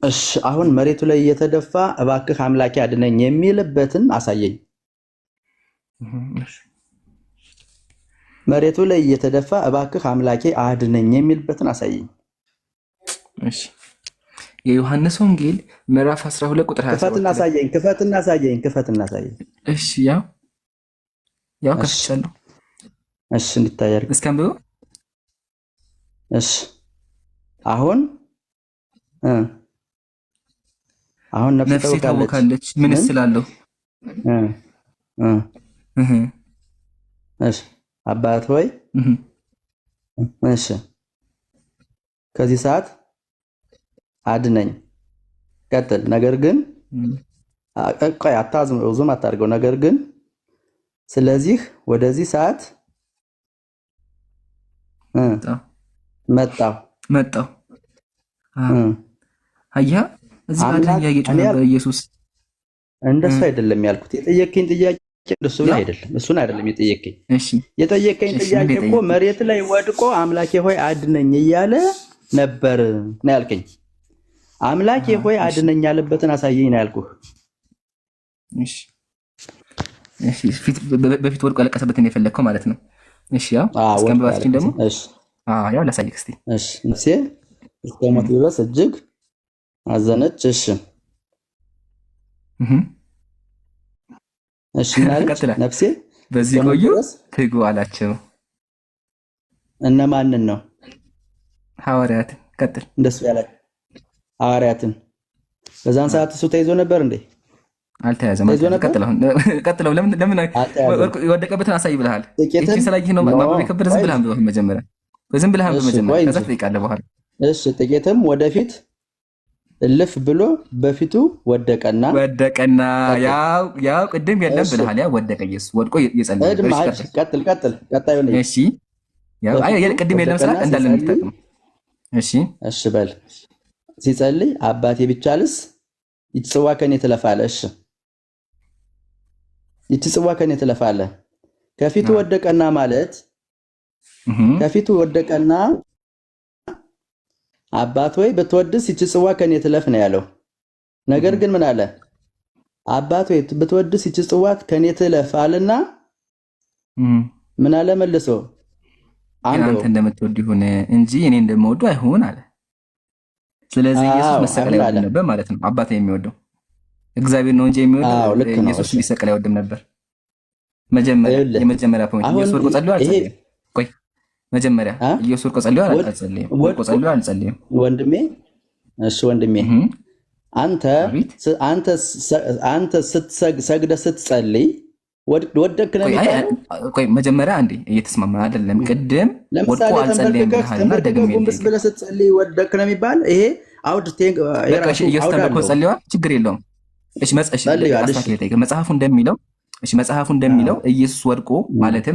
እሺ አሁን መሬቱ ላይ እየተደፋ እባክህ አምላኬ አድነኝ የሚልበትን አሳየኝ። መሬቱ ላይ እየተደፋ እባክህ አምላኬ አድነኝ የሚልበትን አሳየኝ። እሺ የዮሐንስ ወንጌል ምዕራፍ 12 ቁጥር 27 ክፈትና አሳየኝ። እሺ ያው ከፍቻለሁ። እሺ እንድታያር እስኪ አንብበው። እሺ አሁን ነፍሴ ታወካለች ምን ስላለሁ? እሺ አባት ሆይ እሺ ከዚህ ሰዓት አድነኝ። ቀጥል። ነገር ግን ቆይ ዙም አታድርገው። ነገር ግን ስለዚህ ወደዚህ ሰዓት መጣሁ። አያ እዚህ አድነኝ ያየጨው ነበር ኢየሱስ። እንደሱ አይደለም ያልኩት። የጠየቀኝ ጥያቄ እንደሱ አይደለም። እሱን አይደለም የጠየቀኝ። እሺ የጠየቀኝ ጥያቄ እኮ መሬት ላይ ወድቆ አምላኬ ሆይ አድነኝ እያለ ነበር ነው ያልከኝ። አምላኬ ሆይ አድነኝ ያለበትን አሳየኝ ነው ያልኩህ። እሺ በፊት ወድቆ ያለቀሰበትን የፈለግከው ማለት ነው። እሺ ያው እስከምባስኪን ደግሞ ያው ላሳይክ እስቲ። እሺ ነፍሴ እስከ ሞት ድረስ እጅግ አዘነች። እሺ ማለት ነፍሴ በዚህ ቆዩ ትጉ አላቸው። እነማንን ነው? ሐዋርያት። ቀጥል። እንደሱ ያለ ሐዋርያትን። በዛን ሰዓት እሱ ተይዞ ነበር እንዴ? አልተያዘም። ቀጥለው ለምን የወደቀበትን አሳይ ብለሃል። እቺ ስላየህ ነው ማባብ የከበደ ዝም ብለህ አንብበው መጀመሪያ በመጀመሪያ ከዛ ትጠይቃለህ በኋላ። እሺ ጥቂትም ወደፊት እልፍ ብሎ በፊቱ ወደቀና ያው ቅድም የለም ብለሃል። ያው ወደቀ ኢየሱስ ወድቆ እየጸለየ ቀጥል ቀጣዩ ነው። እሺ ያው ቅድም የለም ስላት እንዳለ እንድታውቅ። እሺ በል ሲጸልይ አባቴ ቢቻልስ ይህች ጽዋ ከኔ ትለፋለህ። እሺ ይህች ጽዋ ከኔ ትለፋለህ። ከፊቱ ወደቀና ማለት ከፊቱ ወደቀና አባት ሆይ ብትወድስ ይህች ጽዋ ከኔ ትለፍ ነው ያለው። ነገር ግን ምን አለ? አባት ሆይ ብትወድስ ይህች ጽዋ ከኔ ትለፍ አለና ምን አለ መልሶ? አንተ እንደምትወድ ይሁን እንጂ እኔ እንደምወደው አይሁን አለ። ስለዚህ ኢየሱስ መሰቀል አይወድም ነበር ማለት ነው። አባቴ የሚወደው እግዚአብሔር ነው እንጂ የሚወደው ኢየሱስ ሊሰቀል አይወድም ነበር። የመጀመሪያ ፖይንት ኢየሱስ ወድቆ ጸልዮ አልጸለየም። ቆይ መጀመሪያ ኢየሱስ ወድቆ ጸልዮ አልጸለየም። ወድቆ ጸልዮ አልጸለየም። ወንድሜ እሺ ወንድሜ አንተ ስትሰግድ ስትጸልይ ወደክ ነው የሚባለው። ቆይ መጀመሪያ አንዴ እየተስማማን አይደለም። ቅድም ወድቆ አልጸለየም ብለሃልና ደግሜ ብለህ ስትጸልይ ወደክ ነው የሚባል ይሄ አውድ የራሱ ኢየሱስ ተንበርክኮ ጸልዮአል። ችግር የለውም። እሺ መጽሐፉ እንደሚለው ኢየሱስ ወድቆ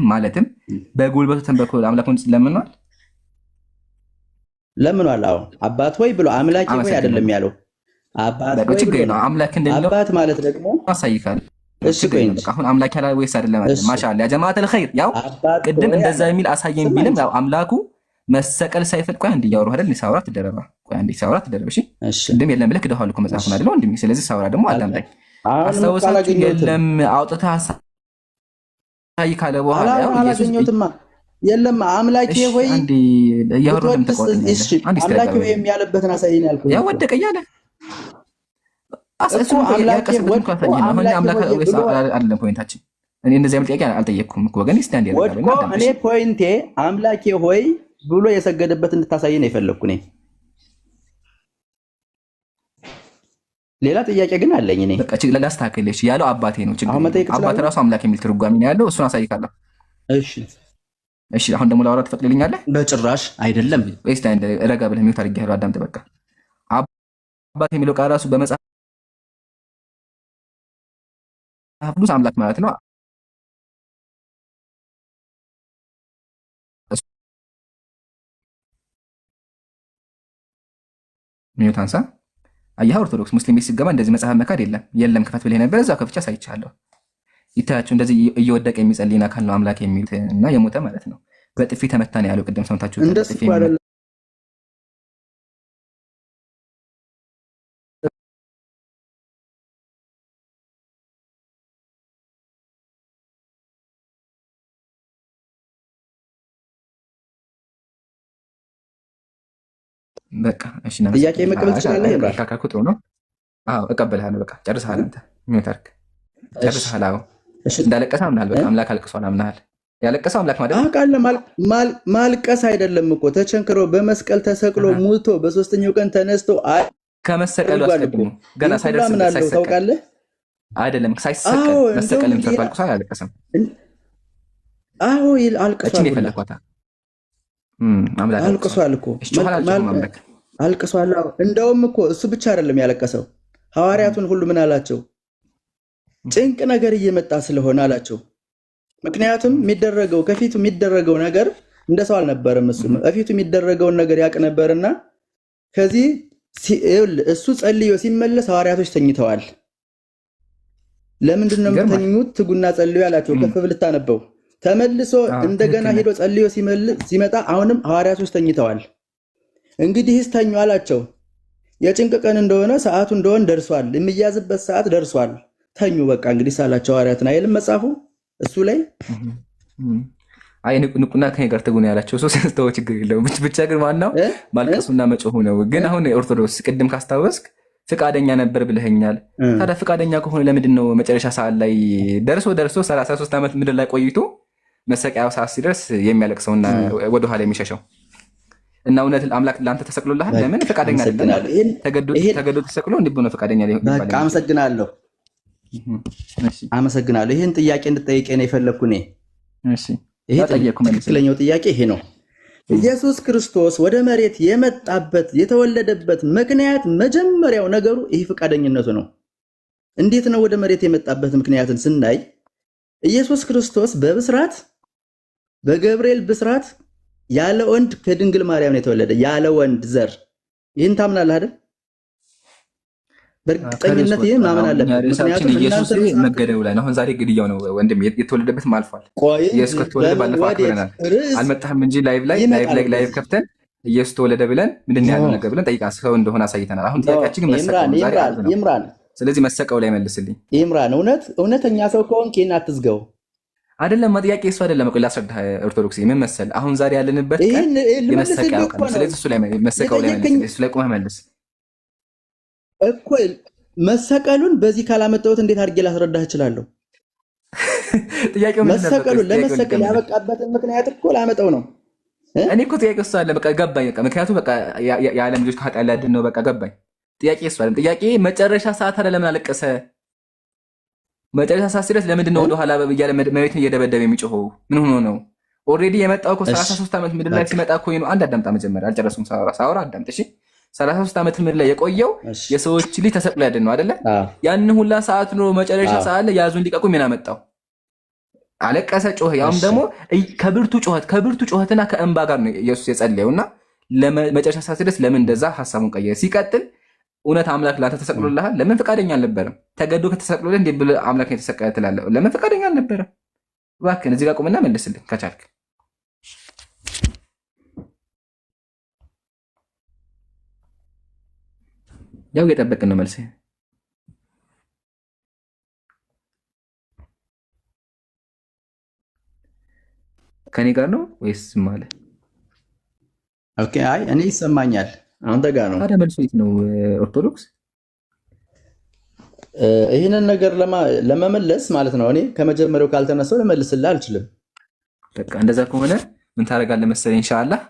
ማለትም በጉልበቱ ተንበርክኮ አምላኩን ለምኗል። አዎ አባት ሆይ ብሎ አምላኬ ሆይ አይደለም ያለው አባት ሆይ ብሎ አምላክ እንደሌለው አባት ማለት ደግሞ አሳይካል። እሺ ቆይ አሁን አምላክ ያላ ወይስ አይደለም? ማሻአላ ያ ጀማዓተል ኸይር ያው ቅድም እንደዛ የሚል አሳየኝ ቢልም ያው አምላኩ መሰቀል ሳይፈል ቆይ አንዴ ያወራሁ አይደል? ሳውራ ትደረባ ቆይ አንዴ ሳውራ ትደረባ። እሺ ቅድም የለም ብለህ ክደዋል እኮ መጽሐፉን አይደል ወንድሜ? ስለዚህ ሳውራ ደግሞ አዳምጠኝ። አስተውሳችሁ የለም አውጥተህ አሳይ ካለ በኋላ ያው አላገኘሁትማ የለም አምላኬ ሆይ አንዴ ያወራሁም ተቆጥኝ አንዴ አምላኬ ሆይ የሚያለበትን አሳየኝ ያልኩህ ያው ወደቀ እያለ አሰሱ አምላክ ወድቆ አይደለም ፖይንታችን። እኔ እንደዚህ አይነት ጥያቄ አልጠየቅኩም እኮ ወገኔ። ስታንድ ያደርጋል እኔ ፖይንቴ አምላኬ ሆይ ብሎ የሰገደበት እንድታሳይ ነው የፈለኩ እኔ። ሌላ ጥያቄ ግን አለኝ እኔ። በቃ ላስተካክልሽ ያለው አባቴ ነው ችግር። አባቴ ራሱ አምላክ የሚል ትርጓሜ ነው ያለው። እሱን አሳይካለሁ። እሺ አሁን ደግሞ ላወራ ትፈቅድልኛለህ? በጭራሽ አይደለም። ወይስ ታንድ ረጋ ብለህ ሚውት አድርጌሃለሁ። አዳምጥ በቃ አባቴ የሚለው ቃል ራሱ በመጽሐፍ ቅዱስ አምላክ ማለት ነው። ሚዩት አንሳ። አየህ ኦርቶዶክስ ሙስሊም ቤት ሲገባ እንደዚህ መጽሐፍ መካድ የለም ክፈት ብለህ ነበር። እዛው ከፍቻ ሳይቻለሁ። ይታያችሁ እንደዚህ እየወደቀ የሚጸልይና አካል ነው አምላክ የሚሉት እና የሞተ ማለት ነው። በጥፊ ተመታ ነው ያለው። ቅድም ሰምታችሁ እንደዚህ በቃ እሺ ነው ጥያቄ መቀበል ትችላለህ። ካካኩ ጥሩ ነው። አዎ እቀበልሃለሁ። በቃ ጨርሰሃል። አንተ ሚውታርክ ጨርሰሃል። አዎ እሺ እንዳለቀሰ አምናል። በቃ አምላክ አልቅሷል አምናል። ያለቀሰው አምላክ ማለት አውቃለሁ። ማልቀስ አይደለም እኮ ተቸንክሮ በመስቀል ተሰቅሎ ሙቶ በሶስተኛው ቀን ተነስቶ ከመሰቀሉ አስቀድሞ ገና ሳይደርስ ታውቃለህ አይደለም? ሳይሰቀል መሰቀልም ተፈልቆ አላለቀሰም። አዎ አልቅሷል። የፈለኳታ አልቅሷል እኮ አልቅሷል። እንደውም እኮ እሱ ብቻ አይደለም ያለቀሰው፣ ሐዋርያቱን ሁሉ ምን አላቸው? ጭንቅ ነገር እየመጣ ስለሆነ አላቸው። ምክንያቱም የሚደረገው ከፊቱ የሚደረገው ነገር እንደ ሰው አልነበረም። በፊቱ የሚደረገውን ነገር ያውቅ ነበርና ከዚህ እሱ ጸልዮ ሲመለስ ሐዋርያቶች ተኝተዋል። ለምንድን ነው የምትተኙት? ትጉና ጸልዩ ያላቸው። ከፍ ብለህ ታነበው። ተመልሶ እንደገና ሄዶ ጸልዮ ሲመጣ አሁንም ሐዋርያቶች ተኝተዋል። እንግዲህስ ተኙ አላቸው። የጭንቅ ቀን እንደሆነ ሰዓቱ እንደሆነ ደርሷል፣ የሚያዝበት ሰዓት ደርሷል፣ ተኙ በቃ እንግዲህ ሳላቸው ሐዋርያትን አይልም መጽሐፉ እሱ ላይ። አይ ንቁና ከኔ ጋር ተጉና ያላቸው ሰው ሲስተው ችግር የለውም። ብቻ ግን ዋናው ማልቀሱና መጮሁ ነው። ግን አሁን ኦርቶዶክስ ቅድም ካስታወስክ ፍቃደኛ ነበር ብለኸኛል። ታዲያ ፍቃደኛ ከሆነ ለምንድን ነው መጨረሻ ሰዓት ላይ ደርሶ 33 ዓመት ምድር ላይ ቆይቶ መሰቀያው ሰዓት ሲደርስ የሚያለቅሰውና ወደኋላ የሚሸሸው? እና እውነት አምላክ ለአንተ ተሰቅሎልሃል። ለምን ፈቃደኛ አይደለም? ተገዶ ተሰቅሎ እንዴት ነው ፈቃደኛ ሊሆን? በቃ አመሰግናለሁ። አመሰግናለሁ። ይሄን ጥያቄ እንድጠይቀኝ ነው የፈለኩ እኔ። ይሄ ትክክለኛው ጥያቄ ይሄ ነው። ኢየሱስ ክርስቶስ ወደ መሬት የመጣበት የተወለደበት ምክንያት መጀመሪያው ነገሩ ይሄ ፈቃደኝነቱ ነው። እንዴት ነው ወደ መሬት የመጣበት ምክንያትን ስናይ ኢየሱስ ክርስቶስ በብስራት በገብርኤል ብስራት ያለ ወንድ ከድንግል ማርያም ነው የተወለደ፣ ያለ ወንድ ዘር። ይህን ታምናለህ አይደል? በእርግጠኝነት ይህን ማመን አለብን። ምክንያቱም ኢየሱስ መገደሉ ላይ ነው። አሁን ዛሬ ግድያው ነው ወንድም፣ የተወለደበትም አልፏል። ኢየሱስ ከተወለደ ባለፈው አክብረናል። አልመጣህም እንጂ ላይቭ ከፍተን ኢየሱስ ተወለደ ብለን ምንድን ያለው ነገር ብለን ጠይቃ ሰው እንደሆነ አሳይተናል። አሁን ጥያቄያችን ግን ይምራን፣ ስለዚህ መሰቀው ላይ መልስልኝ። ይምራን፣ እውነተኛ ሰው ከሆንክ ይህን አትዝገው። አይደለም ጥያቄ እሱ አይደለም። ቆይ ላስረዳህ። ኦርቶዶክስ ምን መሰል አሁን ዛሬ ያለንበት ቀን የመሰቀያ ቀን ነው። ስለዚህ እሱ ላይ መሰቀው ላይ መልስ፣ እሱ ላይ ቆመህ መልስ እኮ። መሰቀሉን በዚህ ካላመጣሁት እንዴት አድርጌ ላስረዳህ እችላለሁ? ጥያቄው ምን ነበር? መሰቀሉን ለመሰቀል ያበቃበትን ምክንያት እኮ ላመጣው ነው። እኔ እኮ ጥያቄው እሱ አለ። በቃ ገባኝ። በቃ ምክንያቱም በቃ የዓለም ልጆች ከኃጢአት ሊያድን ነው። በቃ ገባኝ። ጥያቄ እሱ አይደለም። ጥያቄ መጨረሻ ሰዓት አለ ለምን አለቀሰ? መጨረሻ ሰዓት ሲደርስ ለምንድን ነው ወደኋላ እያለ መሬትን እየደበደበ የሚጮኸው? ምን ሆኖ ነው? ኦልሬዲ የመጣው እኮ 33 ዓመት ምድር ላይ ሲመጣ እኮ ነው። አንድ አዳምጣ፣ መጀመሪያ አልጨረሱም። ሳወራ አዳምጥ እሺ። 33 ዓመት ምድር ላይ የቆየው የሰዎች ልጅ ተሰቅሎ ያድን ነው አይደለ? ያን ሁላ ሰዓት ነው መጨረሻ ሰዓት ላይ ያዙን ሊቀቁ ምን አመጣው? አለቀሰ፣ ጮኸ። ያውም ደግሞ ከብርቱ ጩኸትና ከእንባ ጋር ነው ኢየሱስ የጸለየውና ለመጨረሻ ሰዓት ሲደርስ ለምን እንደዛ ሐሳቡን ቀየረ? ሲቀጥል እውነት አምላክ ላንተ ተሰቅሎልሃል? ለምን ፈቃደኛ አልነበረም? ተገዶ ከተሰቅሎልህ እንዴት ብለህ አምላክ የተሰቀለ ትላለህ? ለምን ፈቃደኛ አልነበረም? እባክህን እዚህ ጋር ቁምና መልስልኝ ከቻልክ። ያው እየጠበቅን ነው መልስህ። ከኔ ጋር ነው ወይስ ማለት? ኦኬ፣ አይ እኔ ይሰማኛል። አንተ ጋር ነው። ታዲያ መልሱ የት ነው? ኦርቶዶክስ ይህንን ነገር ለመመለስ ማለት ነው። እኔ ከመጀመሪያው ካልተነሳው ልመልስልህ አልችልም። በቃ እንደዛ ከሆነ ምን ታደርጋለህ መሰለኝ? ኢንሻአላህ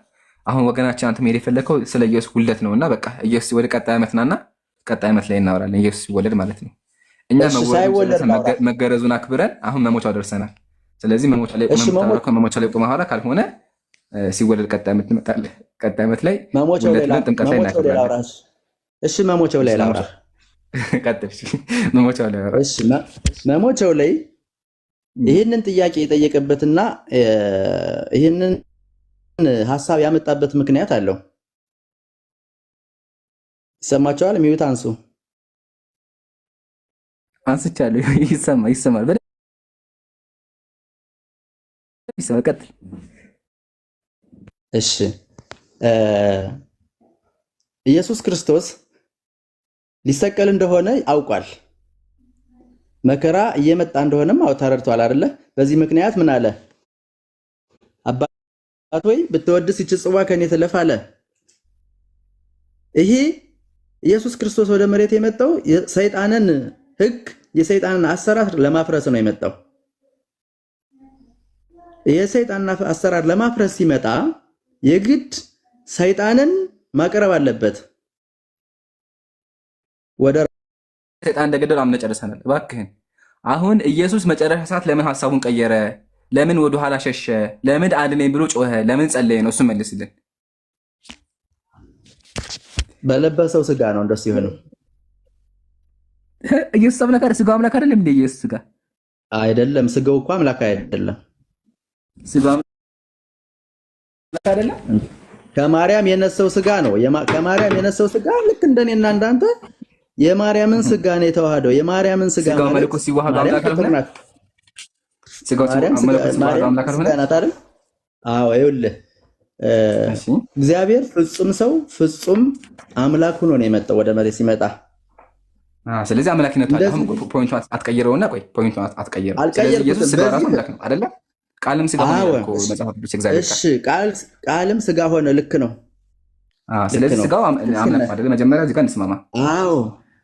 አሁን ወገናችን አንተ መሄድ የፈለከው ስለ ኢየሱስ ውልደት ነውና በቃ ኢየሱስ ወደ ቀጣይ ዓመት ናና ቀጣይ ዓመት ላይ እናወራለን። ኢየሱስ ሲወለድ ማለት ነው። እኛ መገረዙን አክብረን አሁን መሞቻው ደርሰናል። ስለዚህ መሞቻው ላይ ቆመን ካልሆነ ሲወለድ ቀጣይ ዓመት እንመጣለን። ቀጣይ ዓመት ላይ ጥምቀት ላይ እናከብራለን። እሺ መሞቻው ላይ ላውራ። ቀጥል። መሞቻው ላይ አውራ። እሺ መሞቻው ላይ ይህንን ጥያቄ የጠየቀበትና ይህንን ሀሳብ ያመጣበት ምክንያት አለው። ይሰማቸዋል? ሚዩት አንሱ። አንስቻለሁ። ይሰማል። ቀጥል። እሺ ኢየሱስ ክርስቶስ ሊሰቀል እንደሆነ አውቋል። መከራ እየመጣ እንደሆነም ተረድቷል አይደለ? በዚህ ምክንያት ምን አለ? አባት ሆይ ብትወድስ ይህች ጽዋ ከኔ ትለፍ አለ። ይሄ ኢየሱስ ክርስቶስ ወደ መሬት የመጣው የሰይጣንን ሕግ የሰይጣንን አሰራር ለማፍረስ ነው የመጣው። የሰይጣንን አሰራር ለማፍረስ ሲመጣ የግድ ሰይጣንን ማቅረብ አለበት። ወደ ሰይጣን እንደገደል አምነ ጨርሰናል። እባክህን አሁን ኢየሱስ መጨረሻ ሰዓት ለምን ሐሳቡን ቀየረ? ለምን ወደ ኋላ ሸሸ? ለምን አድነኝ ብሎ ጮኸ? ለምን ጸለየ ነው? እሱ መልስልን። በለበሰው ስጋ ነው እንደሱ ይሆነው። ኢየሱስ አምላክ አይደል? ስጋው አምላክ አይደለም እንዴ? ኢየሱስ ስጋ አይደለም። ስጋው እኮ አምላክ አይደለም። ስጋው አምላክ አይደለም። ከማርያም የነሰው ስጋ ነው። ከማርያም የነሰው ስጋ ልክ እንደኔና እንዳንተ የማርያምን ስጋ ነው የተዋሃደው። የማርያምን ስጋ ስጋው መለኮት ሲዋሃድ አምላክ አይደለም። ስጋው መለኮት ሲዋሃድ አምላክ አይደለም። አዎ ይኸውልህ እግዚአብሔር ፍጹም ሰው ፍጹም አምላክ ሆኖ ነው የመጣው ወደ መሬት ሲመጣ። ስለዚህ አምላክነቱ አሁን ፖይንቱን አትቀይረውና፣ ቆይ ፖይንቱን አትቀይረው። ስለዚህ ኢየሱስ ስጋ ራሱ አምላክ ነው አይደለ? ቃልም ስጋ ሆነ እኮ መጽሐፍ ቅዱስ እግዚአብሔር። እሺ ቃልም ስጋ ሆነ፣ ልክ ነው። ስለዚህ ስጋው አምላክ አይደለ? መጀመሪያ እዚህ ጋር እንስማማ። አዎ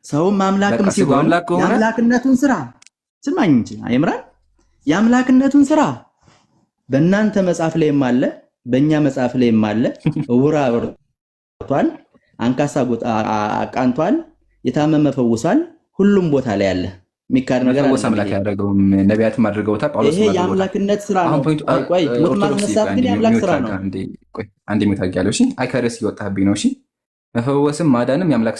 ሰውም አምላክም ሲሆን የአምላክነቱን ስራ ስማኝ እንጂ አይምራን፣ የአምላክነቱን ስራ በእናንተ መጽሐፍ ላይም አለ በእኛ መጽሐፍ ላይም አለ። ዕውር አብርቷል፣ አንካሳ አቃንቷል፣ የታመመ ፈውሷል። ሁሉም ቦታ ላይ አለ። የሚካድ ነገር ፈውስ አምላክ ያደረገውም ነቢያትም አድርገውታል። ጳውሎስ ይሄ የአምላክነት ስራ ነው። ቆይ ሞት ማስነሳት ግን የአምላክ ስራ ነው። አንዴ ሚታግ ያለው እሺ፣ አይከረስ ይወጣብኝ ነው። እሺ መፈወስም ማዳንም አምላክ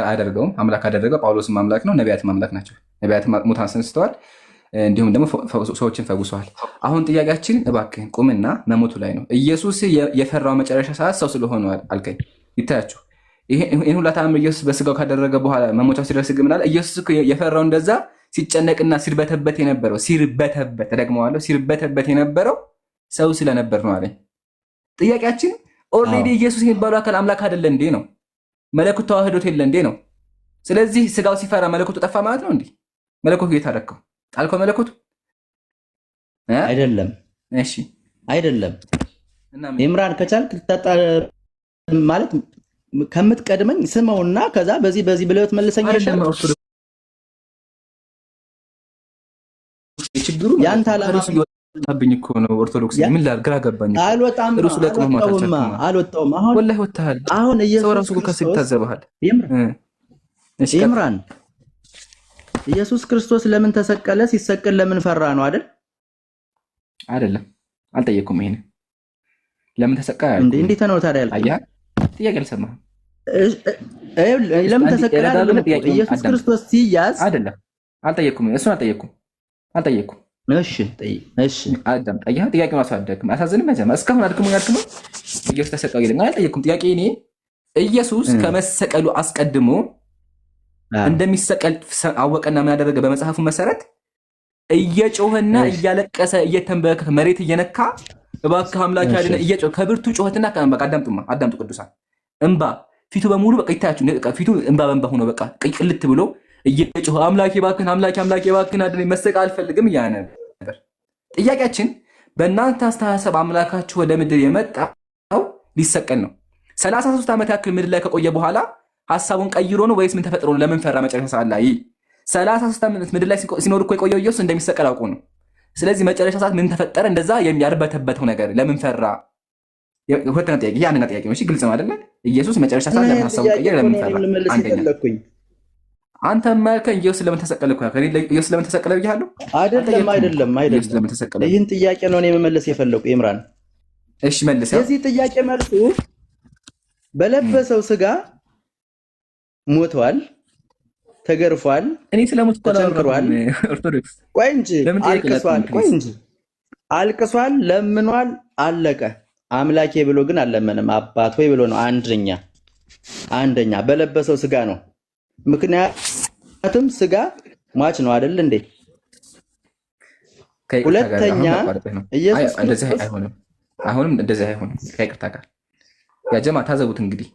አያደርገውም። አምላክ አደረገው። ጳውሎስም አምላክ ነው፣ ነቢያትም አምላክ ናቸው። ነቢያት ሙታን አስነስተዋል፣ እንዲሁም ደግሞ ሰዎችን ፈውሰዋል። አሁን ጥያቄያችን እባክህን ቁምና መሞቱ ላይ ነው። ኢየሱስ የፈራው መጨረሻ ሰዓት ሰው ስለሆነ አልከኝ። ይታያችሁ ይህን ሁላ ተአምር ኢየሱስ በስጋው ካደረገ በኋላ መሞቻው ሲደርስ ግን ምናለ ኢየሱስ የፈራው እንደዛ ሲጨነቅና ሲርበተበት የነበረው ተደግመዋለሁ፣ ሲርበተበት የነበረው ሰው ስለነበር ነው አለኝ። ጥያቄያችን ኦልሬዲ ኢየሱስ የሚባለው አካል አምላክ አይደለ እንዴ ነው? መለኮት ተዋህዶት የለ እንዴ ነው? ስለዚህ ስጋው ሲፈራ መለኮቱ ጠፋ ማለት ነው እንዴ? መለኮቱ እየታረከው ጣልከው መለኮቱ አይደለም። እሺ አይደለም። ኢምራን ከቻልክ ልታጣ ማለት ከምትቀድመኝ ስመውና ከዛ በዚህ ብለው ትመልሰኝ አይደለም። ችግሩ ያንተ አላማብኝ እኮ ነው። ኦርቶዶክስ ምን ላግራ ገባኝ። አልወጣም ሩስ ለቆም አልወጣውም። አሁን ወላሂ ወጣሃል። አሁን ሰው ራሱ ከሰብ ይታዘባል። ኢምራን ኢየሱስ ክርስቶስ ለምን ተሰቀለ? ሲሰቀል ለምን ፈራ ነው አይደል? አይደለም። አልጠየኩም። ይሄን ለምን ተሰቀለ እንዴት ነው ታዲያ ያልኩት? አያ ጥያቄ አልሰማህም። ለምን ተሰቀለ? ኢየሱስ ክርስቶስ ሲያዝ አይደለም። አልጠየኩም። እሱን አልጠየኩም። እሺ አዳም ጠይሃ ጥያቄውን አሳደግም። አሳዝንም መጀመሪያ እስካሁን አድክሞኝ ኢየሱስ ተሰቀለ ይለኛል። አልጠየኩም። ጥያቄ እኔ ኢየሱስ ከመሰቀሉ አስቀድሞ እንደሚሰቀል አወቀና ምን ያደረገ? በመጽሐፉ መሰረት እየጮኸና እያለቀሰ እየተንበረከከ መሬት እየነካ እባክህ አምላክ ያድነ እየጮኸ ከብርቱ ጩኸትና አዳምጡ ቅዱሳን እንባ ፊቱ በሙሉ በቃ ይታያችሁ። ፊቱ እንባ በእንባ ሆኖ በቃ ቅልት ብሎ እየጮኸ አምላኬ እባክህን አምላኬ እባክህን አድነኝ መስቀል አልፈልግም እያለ ነበር። ጥያቄያችን በእናንተ አስተሳሰብ አምላካችሁ ወደ ምድር የመጣው ሊሰቀል ነው። 33 ዓመት ያክል ምድር ላይ ከቆየ በኋላ ሐሳቡን ቀይሮ ነው ወይስ ምን ተፈጥሮ ነው? ለምን ፈራ? መጨረሻ ሰዓት ላይ 33 ዓመት ምድር ላይ ሲኖር እኮ የቆየው ኢየሱስ እንደሚሰቀል አውቆ ነው። ስለዚህ መጨረሻ ሰዓት ምን ተፈጠረ? እንደዛ የሚያርበተበተው ነገር ለምን ፈራ? ሁለተኛ ጥያቄ ያንና ጥያቄ ነው። እሺ ግልጽ ነው አይደለ? ኢየሱስ መጨረሻ ሰዓት ለምን ሐሳቡን ቀየረ? ለምን ፈራ? አንደኛ አንተ ማልከኝ ኢየሱስ ለምን ተሰቀለ እኮ ኢየሱስ ለምን ተሰቀለ ብያለሁ። አይደለም። ይህን ጥያቄ ነው እኔ መመለስ የፈለኩ ኢምራን። እሺ መልስ። የዚህ ጥያቄ መልሱ በለበሰው ስጋ ሞቷል፣ ተገርፏል፣ እኔ ስለሞት ተጨንቅሯል። ኦርቶዶክስ ቆይ እንጂ አልቅሷል፣ ለምኗል፣ አለቀ። አምላኬ ብሎ ግን አልለመንም። አባት ሆይ ብሎ ነው። አንደኛ በለበሰው ስጋ ነው። ምክንያቱም ስጋ ሟች ነው አይደል እንዴ? ሁለተኛ ኢየሱስ እንደዚህ አይሆንም። አሁንም እንደዚህ አይሆንም። ከይቅርታ ጋር ያ ጀማ ታዘቡት እንግዲህ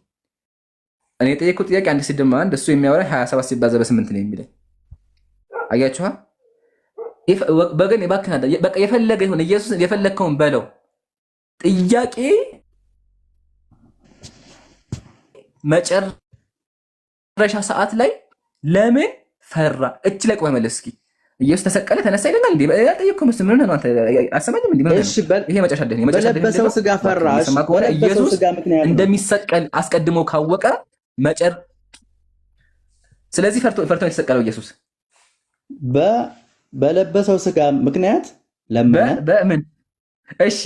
እኔ የጠየኩት ጥያቄ 1 ሲደመር 1 እሱ የሚያወራ 27 ሲባዛ በ8 ነው የሚለኝ። አያችኋ በገን የባክና በቃ የፈለገ ይሁን ኢየሱስ የፈለከውን በለው። ጥያቄ መጨረሻ ሰዓት ላይ ለምን ፈራ? እች ላይ ቆመ መለስ እስኪ። ኢየሱስ ተሰቀለ ተነሳ ይለናል እንዴ? ያልጠየኩም ምን ነው አንተ አሰማኝም እንዴ? እሺ ይሄ መጨረሻ በለበሰው ስጋ ፈራ። ኢየሱስ እንደሚሰቀል አስቀድሞ ካወቀ ስለዚህ ፈርቶ የተሰቀለው ኢየሱስ በለበሰው ስጋ ምክንያት ለምን በምን? እሺ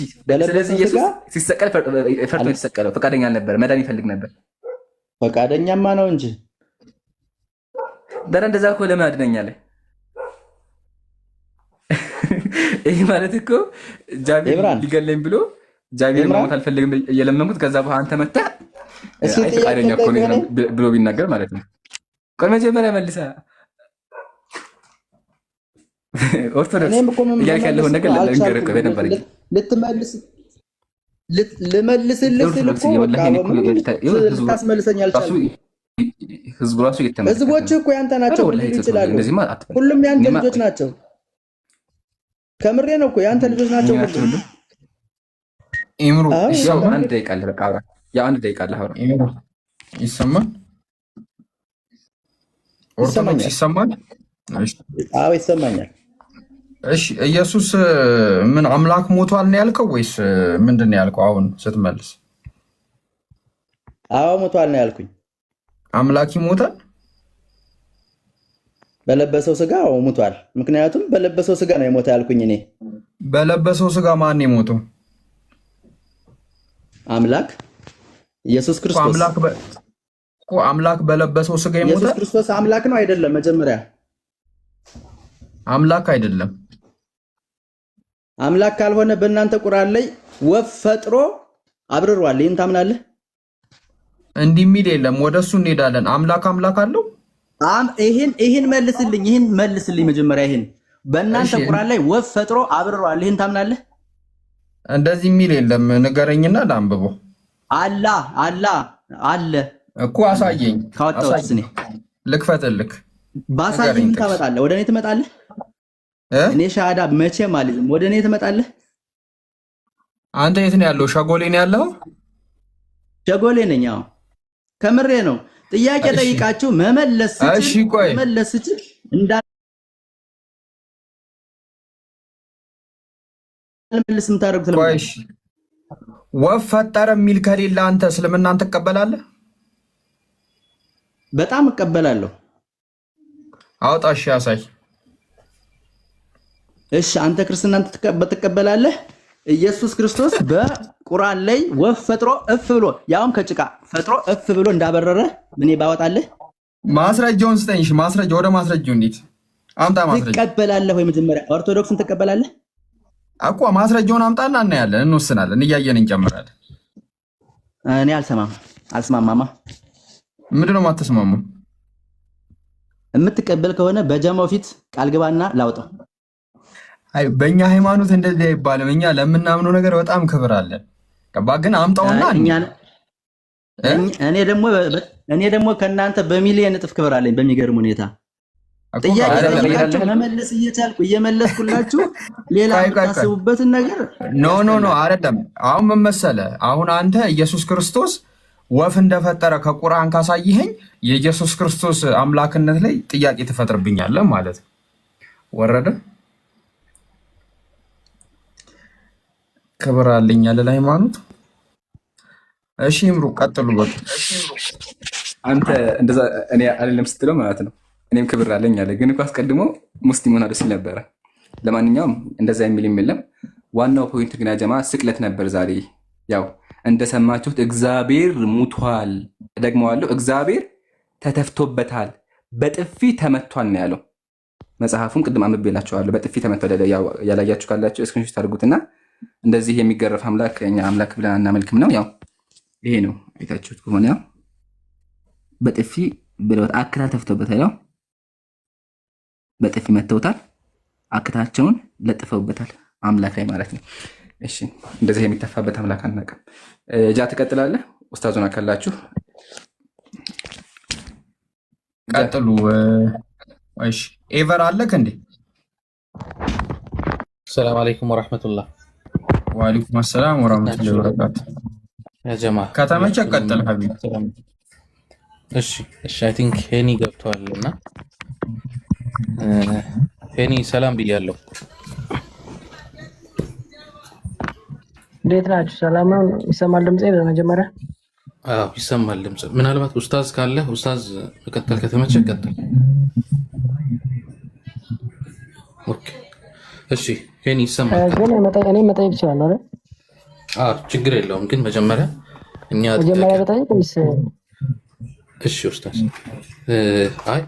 ስለዚህ ኢየሱስ ሲሰቀል ፈርቶ የተሰቀለው ፈቃደኛ አልነበረ፣ መዳን ይፈልግ ነበር። ፈቃደኛማ ነው እንጂ ደረ እንደዛ እኮ ለምን አድነኛለህ? ይሄ ማለት እኮ ጃቢር ሊገለኝ ብሎ ጃቢር መሞት አልፈልግም እየለመንኩት ከዛ በኋላ አንተ መጣህ ፈቃደኛ እኮ ነው ብሎ ቢናገር ማለት ነው። ቆይ መጀመሪያ መልሳ ኦርቶዶክስ እያልክ ያለውን ነገር ልንገርህ ነበር ልመልስልህ ስል እኮ ልታስመልሰኝ አልቻልኩም። ህዝቡ ራሱ ህዝቦች እኮ ያንተ ናቸው ሊሉ ይችላሉ። ሁሉም ያንተ ልጆች ናቸው። ከምሬ ነው እኮ ያንተ ልጆች ናቸው ሁሉም። ኢምሩ አንድ ደቂቃ አለ በቃ አውራ። ያው አንድ ደቂቃ አለ አውራ። ኢምሩ ይሰማል? ኦርቶዶክስ ይሰማል? አዎ ይሰማኛል። እሺ ኢየሱስ ምን አምላክ ሞቷል ነው ያልከው ወይስ ምንድን ነው ያልከው? አሁን ስትመልስ አዎ ሞቷል ነው ያልኩኝ። አምላክ ይሞታል በለበሰው ስጋ ሞቷል። ምክንያቱም በለበሰው ስጋ ነው የሞተ ያልኩኝ እኔ። በለበሰው ስጋ ማን ነው የሞተው? አምላክ ኢየሱስ ክርስቶስ። አምላክ በለበሰው ስጋ ይሞታል። ኢየሱስ ክርስቶስ አምላክ ነው አይደለም? መጀመሪያ አምላክ አይደለም። አምላክ ካልሆነ በእናንተ ቁርአን ላይ ወፍ ፈጥሮ አብርሯል። ይህን ታምናለህ? እንዲህ የሚል የለም። ወደሱ እንሄዳለን። አምላክ አለው? ይህን መልስልኝ መጀመሪያ። ይህን በእናንተ ቁርአን ላይ ወፍ ፈጥሮ አብርሯል። ይህን ታምናለህ? እንደዚህ የሚል የለም። ንገረኝና ላንብበው። አለ እኮ አሳየኝ። ካወጣሁት እኔ ልክፈትልክ። ባሳየኝ ምን ታመጣለህ? ወደ እኔ ትመጣለህ? እኔ ሻሃዳ መቼም አልይዝም። ወደ እኔ ትመጣለህ? አንተ የት ነው ያለው? ሸጎሌ ነው ያለው? ሸጎሌ ነኝ። አዎ ከምሬ ነው። ጥያቄ ጠይቃችሁ መመለስ ስችል እንዳልመልስ የምታደርጉት ለምን? ወፍ ፈጠረ የሚል ከሌለ አንተ እስልምናን ትቀበላለህ? በጣም እቀበላለሁ። አውጣ። እሺ ያሳይ። እሺ አንተ ክርስትናን ትቀበላለህ? ኢየሱስ ክርስቶስ በቁርአን ላይ ወፍ ፈጥሮ እፍ ብሎ ያውም ከጭቃ ፈጥሮ እፍ ብሎ እንዳበረረ ምን ባወጣልህ? ማስረጃውን ስጠኝ። እሺ ማስረጃ፣ ወደ ማስረጃው እንዴት አምጣ። ማስረጃ ትቀበላለህ ወይ? መጀመሪያ ኦርቶዶክስን ትቀበላለህ እኮ። ማስረጃውን አምጣና እናያለን፣ እንወስናለን፣ እያየን እንጨምራለን። እኔ አልስማማማ። ምንድን ነው የማትስማማው? የምትቀበል ከሆነ በጀማው ፊት ቃል ግባና ላውጣው። አይ በእኛ ሃይማኖት እንደዚህ አይባልም። እኛ ለምናምነው ነገር በጣም ክብር አለን። ግን አምጣውና እኔ ደግሞ ከእናንተ በሚሊዮን እጥፍ ክብር አለኝ። በሚገርም ሁኔታ ጥያቄ ጠይቃችሁ መመለስ እየቻልኩ እየመለስኩላችሁ ሌላ የምታስቡበትን ነገር ኖ አይደለም። አሁን ምን መሰለህ፣ አሁን አንተ ኢየሱስ ክርስቶስ ወፍ እንደፈጠረ ከቁርአን ካሳይኸኝ የኢየሱስ ክርስቶስ አምላክነት ላይ ጥያቄ ትፈጥርብኛለህ ማለት ነው። ወረደ ክብር አለኝ ያለ ሃይማኖት። እሺ ይምሩ ቀጥሉ። አንተ እንደዛ እኔ አይደለም ስትለው ማለት ነው። እኔም ክብር አለኝ አለ። ግን እኮ አስቀድሞ ሙስሊም ሆና ደስ ይል ነበረ። ለማንኛውም እንደዛ የሚል የለም። ዋናው ፖይንት ግን ያጀማ ስቅለት ነበር ዛሬ። ያው እንደሰማችሁት እግዚአብሔር ሙቷል። ደግመዋለሁ፣ እግዚአብሔር ተተፍቶበታል፣ በጥፊ ተመቷል ነው ያለው። መጽሐፉን ቅድም አንብቤላችኋለሁ። በጥፊ ተመቷል። ያላያችሁ ካላችሁ እስክሪንሾት አድርጉትና እንደዚህ የሚገረፍ አምላክ እኛ አምላክ ብለን አናመልክም ነው። ያው ይሄ ነው አይታችሁት ከሆነ ያው በጥፊ ብለው አክታ ተፍተውበታል። ያው በጥፊ መተውታል፣ አክታቸውን ለጥፈውበታል አምላክ ላይ ማለት ነው። እሺ እንደዚህ የሚተፋበት አምላክ አናውቅም። ጃ ትቀጥላለህ። ኡስታዙን አካላችሁ ቀጥሉ። እሺ ኤቨር አለክ እንዴ? ሰላም አለይኩም ወራህመቱላህ። ወአለይኩም ሰላም ወራህመቱላሂ ወበረካቱ። ያ ጀማ ከተመቸ ቀጥል ሀቢብ። እሺ አይ ቲንክ ሄኒ ገብቷልና ሄኒ ሰላም ብያለሁ። እንዴት ናችሁ? ሰላም ነው? ይሰማል ድምጼ? በመጀመሪያ አዎ ይሰማል ድምጽ። ምናልባት ኡስታዝ ካለ ኡስታዝ መቀጠል ከተመቸ ቀጥል። ኦኬ እሺ ሄኒ ይሰማል? ግን እኔ መጠየቅ እችላለሁ አይደል? አዎ ችግር የለውም። ግን መጀመሪያ በጠይቅ ወይስ? እሺ ኡስታዝ አይ